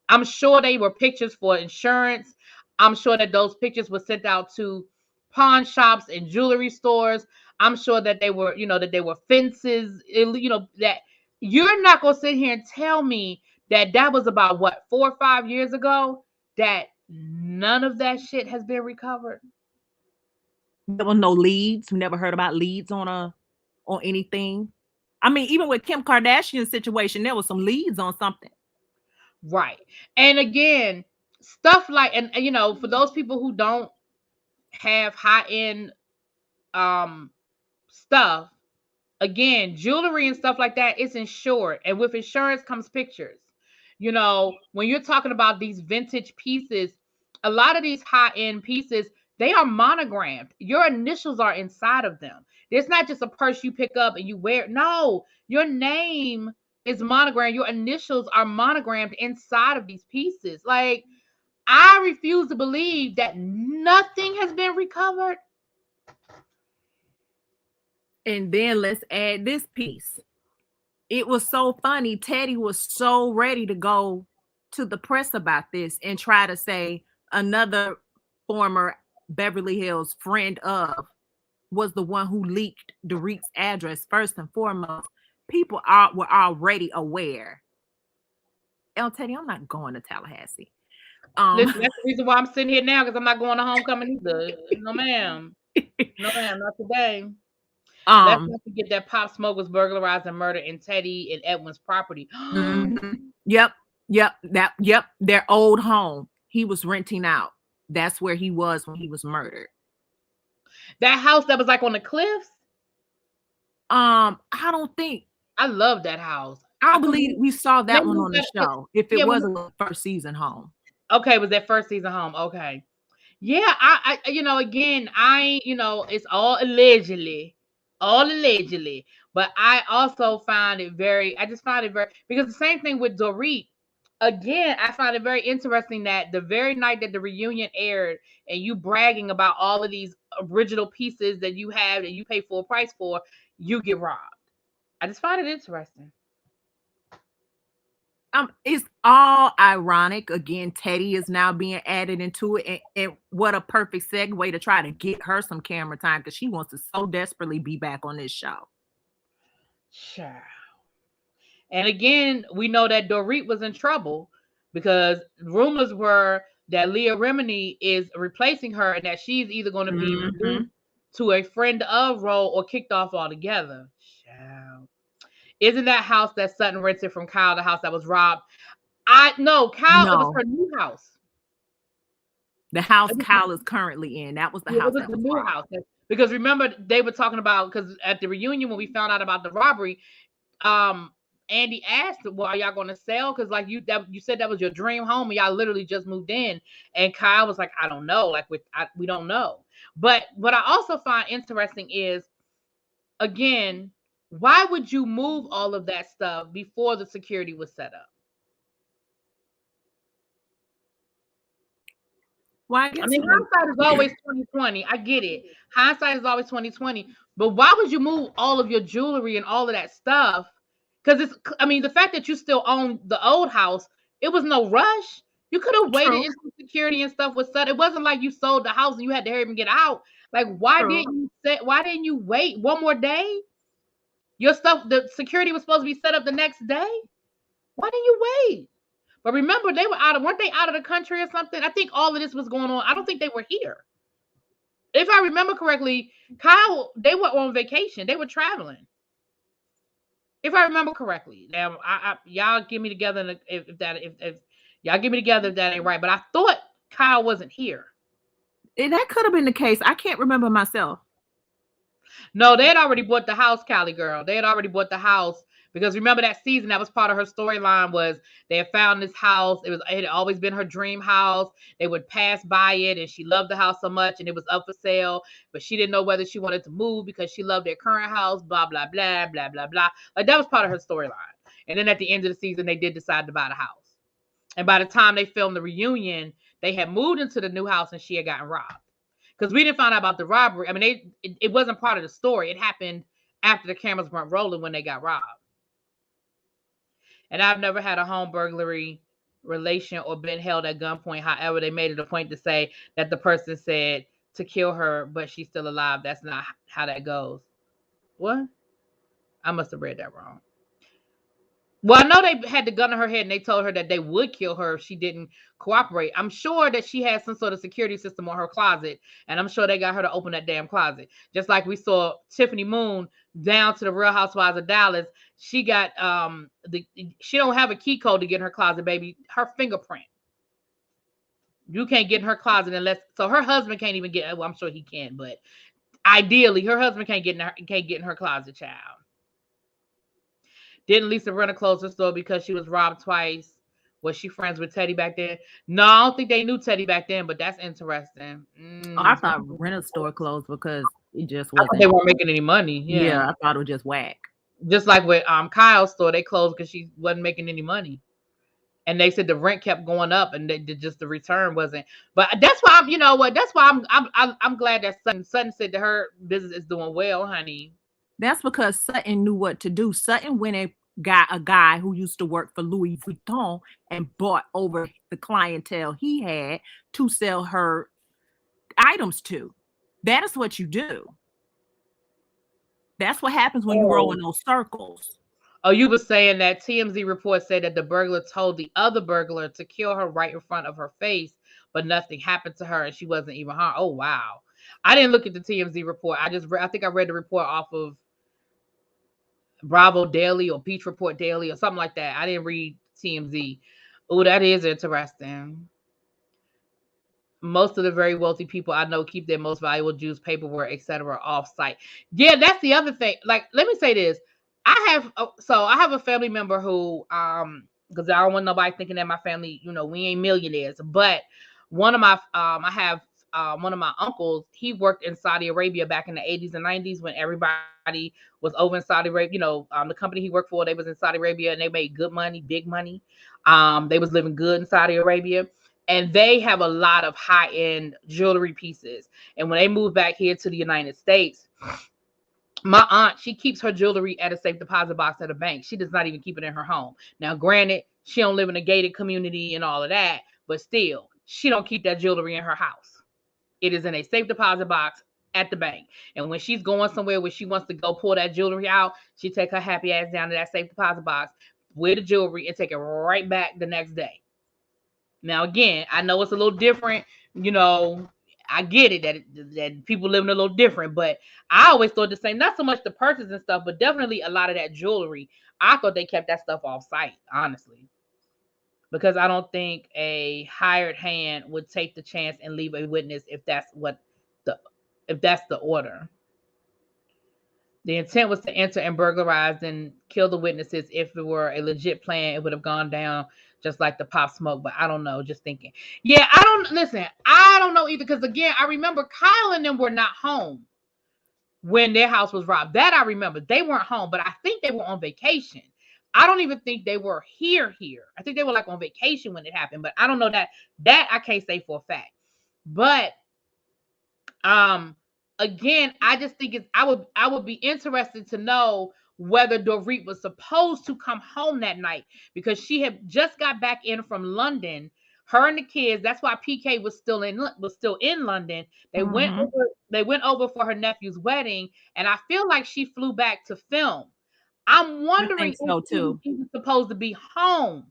S1: I'm sure they were pictures for insurance. I'm sure that those pictures were sent out to pawn shops and jewelry stores. I'm sure that they were, that they were fences, that you're not going to sit here and tell me that was about what, 4 or 5 years ago, that none of that shit has been recovered.
S2: There was no leads. We never heard about leads on anything. I mean, even with Kim Kardashian's situation, there was some leads on something.
S1: Right. And again, stuff like, and for those people who don't have high-end stuff, again, jewelry and stuff like that is insured, and with insurance comes pictures. When you're talking about these vintage pieces, a lot of these high-end pieces, they are monogrammed. Your initials are inside of them. It's not just a purse you pick up and you wear. No, your name is monogrammed. Your initials are monogrammed inside of these pieces. Like, I refuse to believe that nothing has been recovered.
S2: And then let's add this piece. It was so funny. Teddy was so ready to go to the press about this and try to say another former Beverly Hills friend of was the one who leaked Dorit's address. First and foremost, people were already aware. Teddy, I'm not going to Tallahassee.
S1: Listen, that's the reason why I'm sitting here now, because I'm not going to homecoming either. No, ma'am. No, ma'am, not today. Let's not forget that Pop Smoke was burglarized and murdered in Teddy and Edwin's property.
S2: Yep. Their old home. He was renting out. That's where he was when he was murdered.
S1: That house that was like on the cliffs?
S2: I don't think.
S1: I love that house.
S2: I believe we saw that one on the show. If it wasn't a first season home.
S1: Okay, was that first season home? Okay. Yeah, I again, it's all allegedly. But I also find it very, because the same thing with Dorit. Again, I find it very interesting that the very night that the reunion aired and you bragging about all of these original pieces that you have that you pay full price for, you get robbed. I just find it interesting.
S2: It's all ironic. Again, Teddy is now being added into it, and what a perfect segue to try to get her some camera time, because she wants to so desperately be back on this show.
S1: Sure. And again, we know that Dorit was in trouble because rumors were that Leah Remini is replacing her and that she's either going to be removed to a friend of role or kicked off altogether. Sure. Isn't that house that Sutton rented from Kyle the house that was robbed? Kyle, no. It was her new house.
S2: The house Kyle is currently in. That was the house. That was
S1: the new house. Because remember, they were talking about, because at the reunion when we found out about the robbery, Andy asked, well, are y'all going to sell? Because like you said that was your dream home and y'all literally just moved in. And Kyle was like, I don't know. Like we don't know. But what I also find interesting is, again, why would you move all of that stuff before the security was set up?
S2: Well, I
S1: I
S2: guess
S1: mean,
S2: it was.
S1: hindsight is always 2020. I get it. Hindsight is always 2020. But why would you move all of your jewelry and all of that stuff? Because it's, I mean, the fact that you still own the old house, it was no rush. You could have waited
S2: True.
S1: until security and stuff was set. It wasn't like you sold the house and you had to hurry and get out. Like,
S2: True.
S1: why didn't you wait one more day? Your stuff, the security was supposed to be set up the next day. Why didn't you wait? But remember, weren't they out of the country or something? I think all of this was going on. I don't think they were here. If I remember correctly, Kyle, they were on vacation. They were traveling. If I remember correctly. Now, y'all get me together if y'all get me together if that ain't right. But I thought Kyle wasn't here.
S2: That could have been the case. I can't remember myself.
S1: No, they had already bought the house, Cali girl. They had already bought the house because remember that season, that was part of her storyline was they had found this house. It had always been her dream house. They would pass by it and she loved the house so much and it was up for sale, but she didn't know whether she wanted to move because she loved their current house, blah, blah, blah, blah, blah, blah. Like that was part of her storyline. And then at the end of the season, they did decide to buy the house. And by the time they filmed the reunion, they had moved into the new house and she had gotten robbed. Because we didn't find out about the robbery. I mean, it wasn't part of the story. It happened after the cameras weren't rolling when they got robbed. And I've never had a home burglary relation or been held at gunpoint. However, they made it a point to say that the person said to kill her, but she's still alive. That's not how that goes. What? I must have read that wrong. Well, I know they had the gun to her head and they told her that they would kill her if she didn't cooperate. I'm sure that she had some sort of security system on her closet, and I'm sure they got her to open that damn closet. Just like we saw Tiffany Moon down to the Real Housewives of Dallas. She got she don't have a key code to get in her closet, baby. Her fingerprint. You can't get in her closet unless her husband can't even get. Well, I'm sure he can, but ideally her husband can't get in her closet, child. Didn't Lisa run a clothing store because she was robbed twice? Was she friends with Teddy back then? No, I don't think they knew Teddy back then, but that's interesting.
S2: I thought rent a store closed because it just
S1: wasn't. They weren't making any money.
S2: Yeah, I thought it was just whack.
S1: Just like with Kyle's store, they closed because she wasn't making any money. And they said the rent kept going up, and just the return wasn't. But that's why I'm, you know what? That's why I'm glad that Sutton said that her business is doing well, honey.
S2: That's because Sutton knew what to do. Sutton went and got a guy who used to work for Louis Vuitton and bought over the clientele he had to sell her items to. That is what you do. That's what happens when you roll in those circles.
S1: Oh, you were saying that TMZ report said that the burglar told the other burglar to kill her right in front of her face, but nothing happened to her and she wasn't even harmed. Oh, wow. I didn't look at the TMZ report. I think I read the report off of Bravo Daily or Peach Report Daily or something like that. I didn't read TMZ. Oh, that is interesting. Most of the very wealthy people I know keep their most valuable jewels, paperwork, etc. off-site. Yeah, that's the other thing. Like, let me say this. I have a family member who, because I don't want nobody thinking that my family, we ain't millionaires. But one of my, I have one of my uncles. He worked in Saudi Arabia back in the 80s and 90s when everybody was over in Saudi Arabia. The company he worked for, they was in Saudi Arabia and they made good money, big money. They was living good in Saudi Arabia. And they have a lot of high-end jewelry pieces. And when they moved back here to the United States, my aunt, she keeps her jewelry at a safe deposit box at a bank. She does not even keep it in her home. Now, granted, she don't live in a gated community and all of that, but still, she don't keep that jewelry in her house. It is in a safe deposit box at the bank. And when she's going somewhere where she wants to go pull that jewelry out, she take her happy ass down to that safe deposit box with the jewelry and take it right back the next day. Now, again, I know it's a little different, I get it that people living a little different, but I always thought the same, not so much the purses and stuff, but definitely a lot of that jewelry. I thought they kept that stuff off site, honestly, because I don't think a hired hand would take the chance and leave a witness if that's the order. The intent was to enter and burglarize and kill the witnesses. If it were a legit plan, it would have gone down just like the Pop Smoke, but I don't know, just thinking. Yeah, I don't know either, because again, I remember Kyle and them were not home when their house was robbed. That I remember. They weren't home, but I think they were on vacation. I don't even think they were here. I think they were like on vacation when it happened, but I don't know that I can't say for a fact. But again, I just think I would be interested to know whether Dorit was supposed to come home that night, because she had just got back in from London. Her and the kids. That's why PK was still in London.
S2: Mm-hmm.
S1: They went over for her nephew's wedding, and I feel like she flew back to film. I'm
S2: I
S1: wondering
S2: think
S1: if
S2: so
S1: she was
S2: too.
S1: even supposed to be home.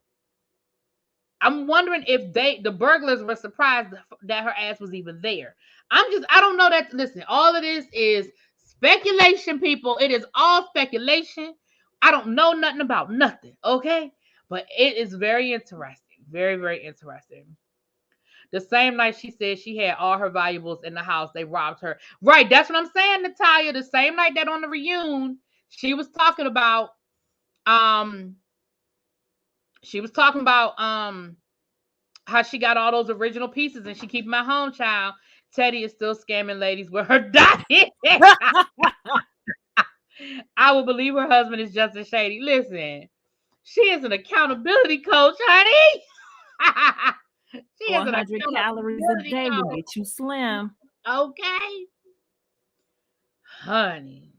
S1: I'm wondering if the burglars were surprised that her ass was even there. I don't know that. Listen, all of this is speculation, people. It is all speculation. I don't know nothing about nothing, okay? But it is very interesting. Very, very interesting. The same night she said she had all her valuables in the house, they robbed her. Right, that's what I'm saying, Natalia. The same night that on the reunion, she was talking about, um, how she got all those original pieces and she keep my home, child. Teddy is still scamming ladies with her diet. I would believe her husband is just as shady. Listen, she is an accountability coach, honey. She is an
S2: 400 calories a
S1: accountability
S2: day will
S1: coach.
S2: get you slim.
S1: Okay, honey.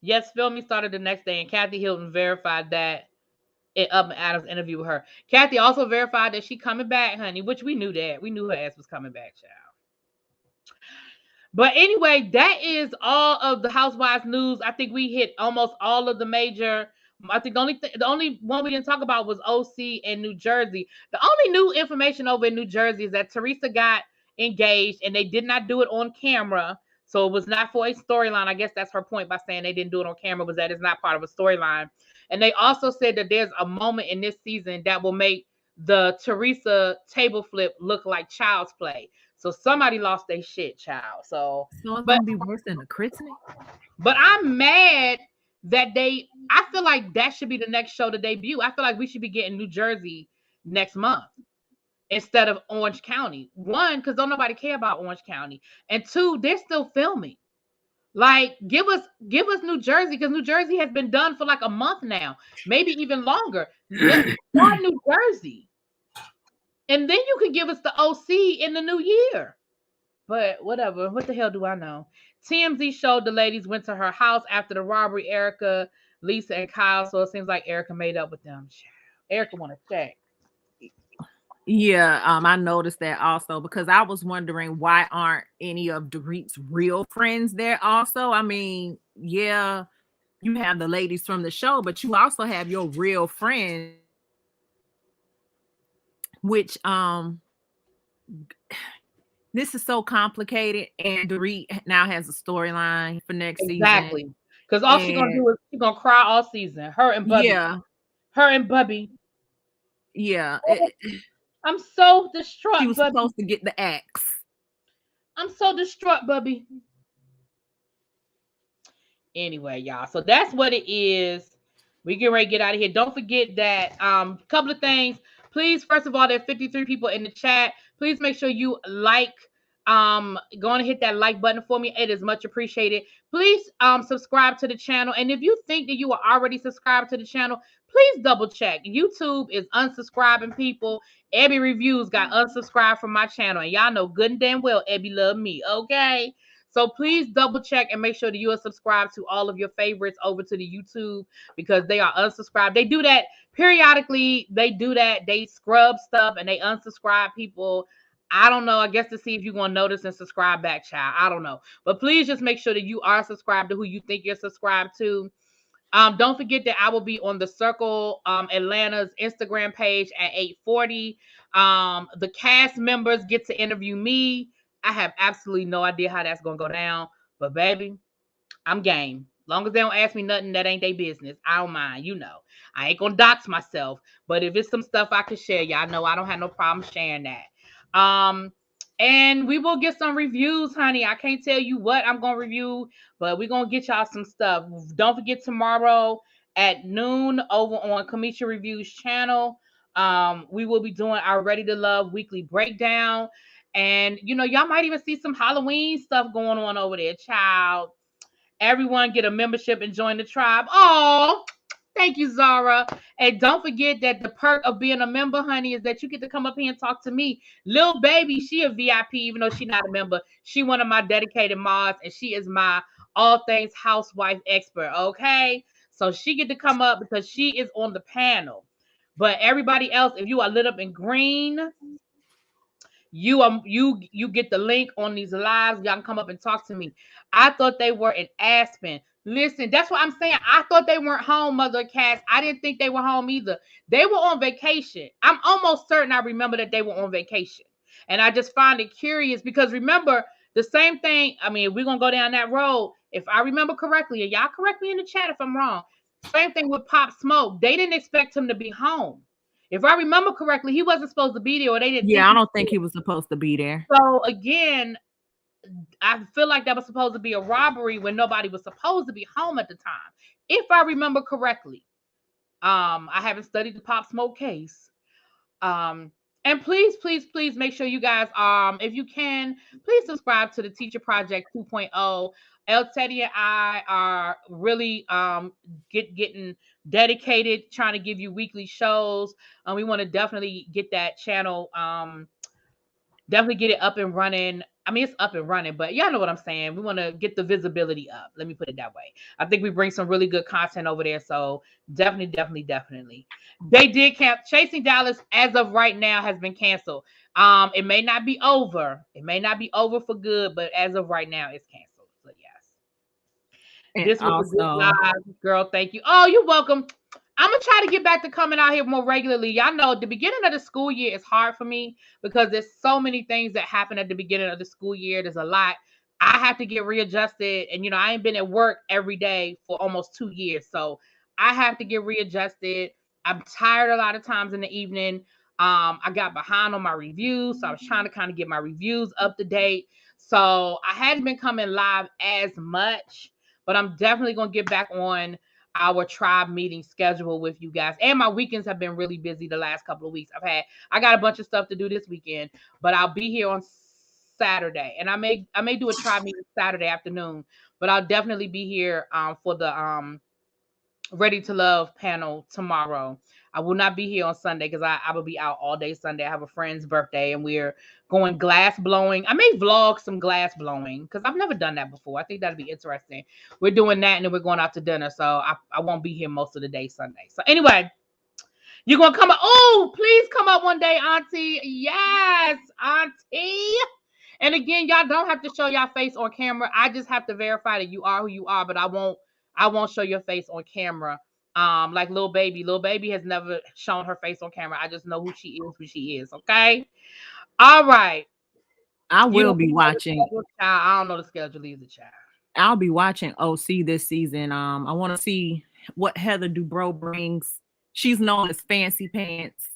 S1: Yes, filming started the next day, and Kathy Hilton verified that in Up and Adams interview with her. Kathy also verified that she coming back, honey, which we knew that. We knew her ass was coming back, child. But anyway, that is all of the Housewives news. I think we hit almost all of the major. I think the only one we didn't talk about was OC and New Jersey. The only new information over in New Jersey is that Teresa got engaged and they did not do it on camera. So it was not for a storyline. I guess that's her point by saying they didn't do it on camera, was that it's not part of a storyline. And they also said that there's a moment in this season that will make the Teresa table flip look like child's play. So somebody lost their shit, child. So,
S2: So it's
S1: but
S2: gonna be worse than the Christening.
S1: I'm mad that I feel like that should be the next show to debut. I feel like we should be getting New Jersey next month instead of Orange County. One, because don't nobody care about Orange County, and two, they're still filming. Like, give us New Jersey, because New Jersey has been done for like a month now, maybe even longer. Let's start New Jersey, and then you can give us the OC in the new year. But whatever. What the hell do I know? TMZ showed the ladies went to her house after the robbery. Erica, Lisa, and Kyle. So it seems like Erica made up with them. Erica want to check.
S2: Yeah, I noticed that also because I was wondering why aren't any of Dorit's real friends there also? I mean, yeah, you have the ladies from the show, but you also have your real friends, which this is so complicated, and Dorit now has a storyline for next season.
S1: Exactly. Because all she's gonna do is she's gonna cry all season. Her and Bubby.
S2: Yeah,
S1: Her and Bubby.
S2: yeah.
S1: I'm so
S2: She
S1: distraught,
S2: was
S1: Bubby.
S2: supposed to get the axe.
S1: I'm so distraught, Bubby. Anyway, y'all. So that's what it is. We get ready to get out of here. Don't forget that couple of things. Please, first of all, there are 53 people in the chat. Please make sure you go and hit that like button for me. It is much appreciated. Please subscribe to the channel. And if you think that you are already subscribed to the channel, please double check. YouTube is unsubscribing people. Abby Reviews got unsubscribed from my channel. And y'all know good and damn well Abby love me. Okay. So please double check and make sure that you are subscribed to all of your favorites over to the YouTube, because they are unsubscribed. They do that periodically. They do that. They scrub stuff and they unsubscribe people. I don't know. I guess to see if you're going to notice and subscribe back, child. I don't know. But please just make sure that you are subscribed to who you think you're subscribed to. Don't forget that I will be on the Circle Atlanta's Instagram page at 8:40. The cast members get to interview me. I have absolutely no idea how that's gonna go down, but baby, I'm game. Long as they don't ask me nothing that ain't their business, I don't mind. I ain't gonna dox myself, but if it's some stuff I can share, y'all know I don't have no problem sharing that. And we will get some reviews, honey. I can't tell you what I'm gonna review, but we're gonna get y'all some stuff. Don't forget tomorrow at noon over on Kamisha Reviews channel. We will be doing our Ready to Love weekly breakdown. And y'all might even see some Halloween stuff going on over there, child. Everyone get a membership and join the tribe. Oh, Thank you, Zara. And don't forget that the perk of being a member, honey, is that you get to come up here and talk to me. Lil Baby, she a VIP, even though she not a member. She one of my dedicated mods, and she is my all things housewife expert. Okay, so she get to come up because she is on the panel. But everybody else, if you are lit up in green, you get the link on these lives. Y'all can come up and talk to me. I thought they were in Aspen. Listen, that's what I'm saying. I thought they weren't home, Mother Cats. I didn't think they were home either. They were on vacation. I'm almost certain I remember that they were on vacation. And I just find it curious because remember the same thing. I mean, we're gonna go down that road. If I remember correctly, and y'all correct me in the chat if I'm wrong. Same thing with Pop Smoke. They didn't expect him to be home. If I remember correctly, he wasn't supposed to be there, or they didn't think
S2: Yeah, I
S1: he
S2: don't
S1: was.
S2: think he was supposed to be there.
S1: So again, I feel like that was supposed to be a robbery when nobody was supposed to be home at the time. If I remember correctly. I haven't studied the Pop Smoke case. Um, and please, please, please make sure you guys, if you can, please subscribe to the Teacher Project 2.0. El Teddy and I are really getting dedicated, trying to give you weekly shows. We want to definitely get that channel definitely get it up and running. I mean, it's up and running, but y'all know what I'm saying. We want to get the visibility up. Let me put it that way. I think we bring some really good content over there. So definitely, definitely, definitely. They did Chasing Dallas as of right now has been canceled. It may not be over. It may not be over for good, but as of right now, it's canceled. So yes.
S2: And
S1: This was a good
S2: also,
S1: live, girl. Thank you. Oh, you're welcome. I'm gonna try to get back to coming out here more regularly. Y'all know the beginning of the school year is hard for me because there's so many things that happen at the beginning of the school year. There's a lot. I have to get readjusted, and I ain't been at work every day for almost 2 years, so I have to get readjusted. I'm tired a lot of times in the evening. I got behind on my reviews, so I was trying to kind of get my reviews up to date. So I hadn't been coming live as much, but I'm definitely gonna get back on our tribe meeting schedule with you guys. And my weekends have been really busy the last couple of weeks. I got a bunch of stuff to do this weekend, but I'll be here on Saturday. And I may do a tribe meeting Saturday afternoon, but I'll definitely be here for the Ready to Love panel tomorrow. I will not be here on Sunday because I will be out all day Sunday. I have a friend's birthday and we're going glass blowing. I may vlog some glass blowing because I've never done that before. I think that'd be interesting. We're doing that and then we're going out to dinner. So I won't be here most of the day Sunday. So anyway, you're going to come up. Oh, please come up one day, Auntie. Yes, Auntie. And again, y'all don't have to show your face on camera. I just have to verify that you are who you are, but I won't show your face on camera. Like Lil Baby. Lil Baby has never shown her face on camera. I just know who she is. Okay. All right.
S2: I
S1: You
S2: will
S1: don't
S2: be
S1: know the
S2: watching.
S1: schedule, child. I don't know the schedule either, child.
S2: I'll be watching OC this season. I want to see what Heather Dubrow brings. She's known as Fancy Pants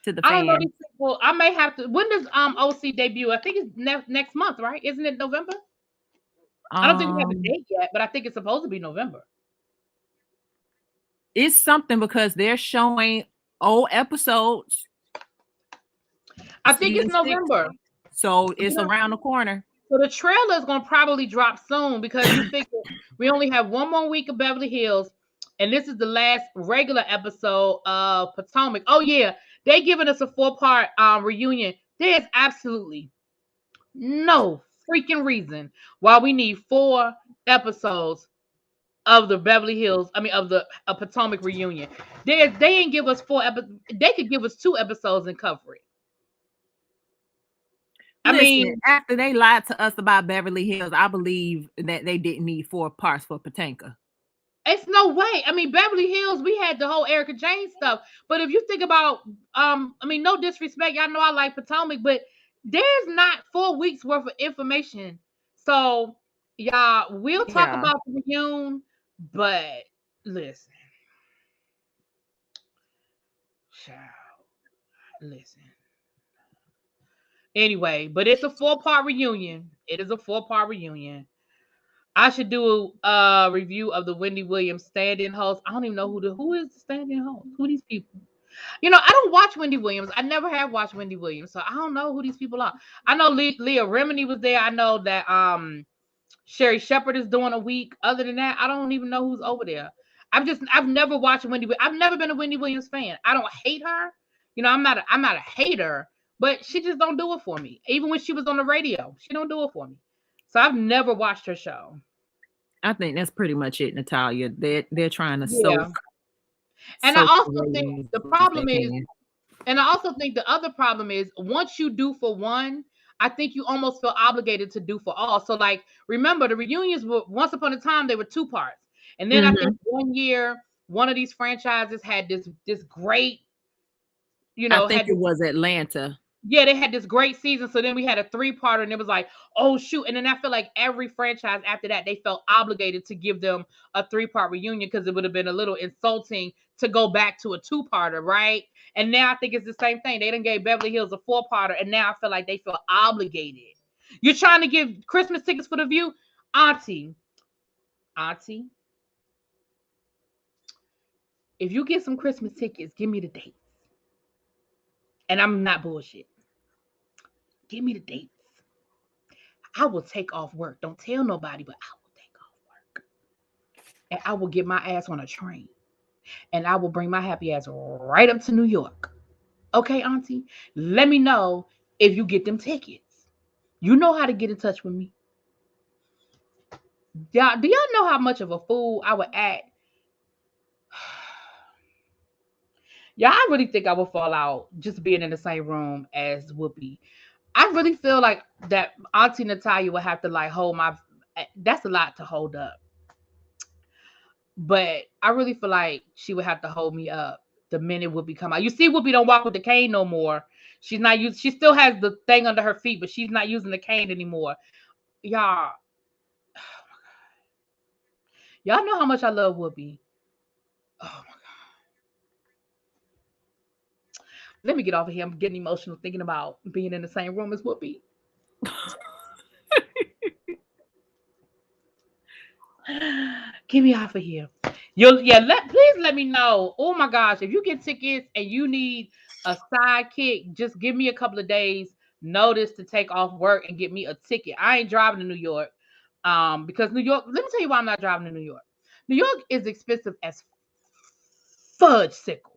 S2: to the
S1: I don't know
S2: fans.
S1: these people. I may have to. When does OC debut? I think it's next month, right? Isn't it November? I don't think we have a
S2: Um,
S1: date yet, but I think it's supposed to be November.
S2: it's something because they're showing old episodes.
S1: I think it's
S2: Season 6.
S1: November.
S2: So it's around the corner.
S1: So the trailer is gonna probably drop soon because you figure we only have one more week of Beverly Hills, and this is the last regular episode of Potomac. Oh yeah, they giving us a 4-part reunion. There's absolutely no freaking reason why we need 4 episodes of the Beverly Hills. I mean, of the Potomac reunion. They ain't give us 4 episodes. They could give us 2 episodes and cover it.
S2: Listen, after they lied to us about Beverly Hills, I believe that they didn't need 4 parts for Potanka.
S1: It's no way. I mean, Beverly Hills, we had the whole Erica Jane stuff. But if you think about, I mean, no disrespect, y'all know I like Potomac, but there's not 4 weeks worth of information. So, y'all, we'll talk about the reunion, but listen. Child, listen. Anyway, but it's a 4-part reunion. It is a 4-part reunion. I should do a review of the Wendy Williams stand-in host. I don't even know who is the stand-in host. Who are these people? I don't watch Wendy Williams. I never have watched Wendy Williams, so I don't know who these people are. I know Leah Remini was there. I know that Sherry Shepherd is doing a week. Other than that, I don't even know who's over there. I've never watched Wendy. I've never been a Wendy Williams fan. I don't hate her. I'm not a hater, but she just don't do it for me. Even when she was on the radio, she don't do it for me. So I've never watched her show.
S2: I think that's pretty much it, Natalia. They're trying to
S1: Yeah. And I also think the problem is, and I also think the other problem is, once you do for one, I think you almost feel obligated to do for all. So, like, remember the reunions were once upon a time they were 2 parts, and then I think one year one of these franchises had this great,
S2: I think it was Atlanta.
S1: Yeah, they had this great season. So then we had a 3-parter, and it was like, oh shoot. And then I feel like every franchise after that, they felt obligated to give them a 3-part reunion, because it would have been a little insulting to go back to a 2-parter, right? And now I think it's the same thing. They done gave Beverly Hills a 4-parter, and now I feel like they feel obligated. You're trying to give Christmas tickets for The View? Auntie, if you get some Christmas tickets, give me the dates. And I'm not bullshit. Give me the dates. I will take off work. Don't tell nobody, but I will take off work. And I will get my ass on a train. And I will bring my happy ass right up to New York. Okay, Auntie? Let me know if you get them tickets. You know how to get in touch with me. Do y'all know how much of a fool I would act? Yeah, I really think I would fall out just being in the same room as Whoopi. I really feel like that Auntie Natalia would have to like hold my. That's a lot to hold up. But I really feel like she would have to hold me up the minute Whoopi come out. You see, Whoopi don't walk with the cane no more. She's not used. She still has the thing under her feet, but she's not using the cane anymore. Y'all, y'all know how much I love Whoopi. Oh my god. Let me get off of here. I'm getting emotional thinking about being in the same room as Whoopi. Get me off of here. Please let me know. Oh my gosh, if you get tickets and you need a sidekick, just give me a couple of days notice to take off work and get me a ticket. I ain't driving to New York. Because New York, let me tell you why I'm not driving to New York. New York is expensive as fudge sickles.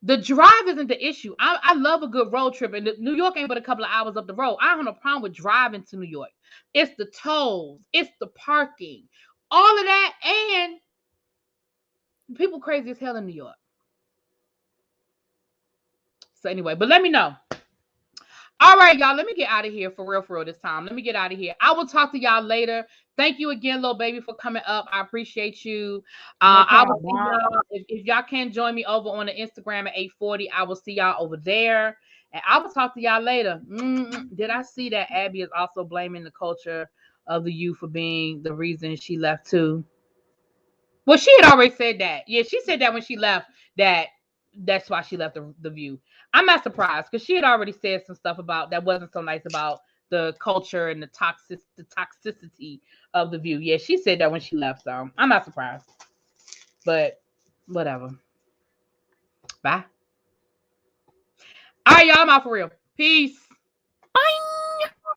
S1: The drive isn't the issue. I love a good road trip, and New York ain't but a couple of hours up the road. I don't have no problem with driving to New York. It's the tolls, it's the parking, all of that, and people crazy as hell in New York. So anyway, but let me know. All right, y'all, let me get out of here for real this time. Let me get out of here. I will talk to y'all later. Thank you again, little baby, for coming up. I appreciate you. I will see y'all. If y'all can join me over on the Instagram at 840, I will see y'all over there. And I will talk to y'all later. Did I see that Abby is also blaming the culture of the youth for being the reason she left too? Well, she had already said that. Yeah, she said that when she left, that's why she left the View. I'm not surprised, because she had already said some stuff about that wasn't so nice about the culture and the toxicity of the View. Yeah, she said that when she left, so I'm not surprised. But whatever. Bye. All right, y'all, I'm out for real. Peace.
S2: Bye.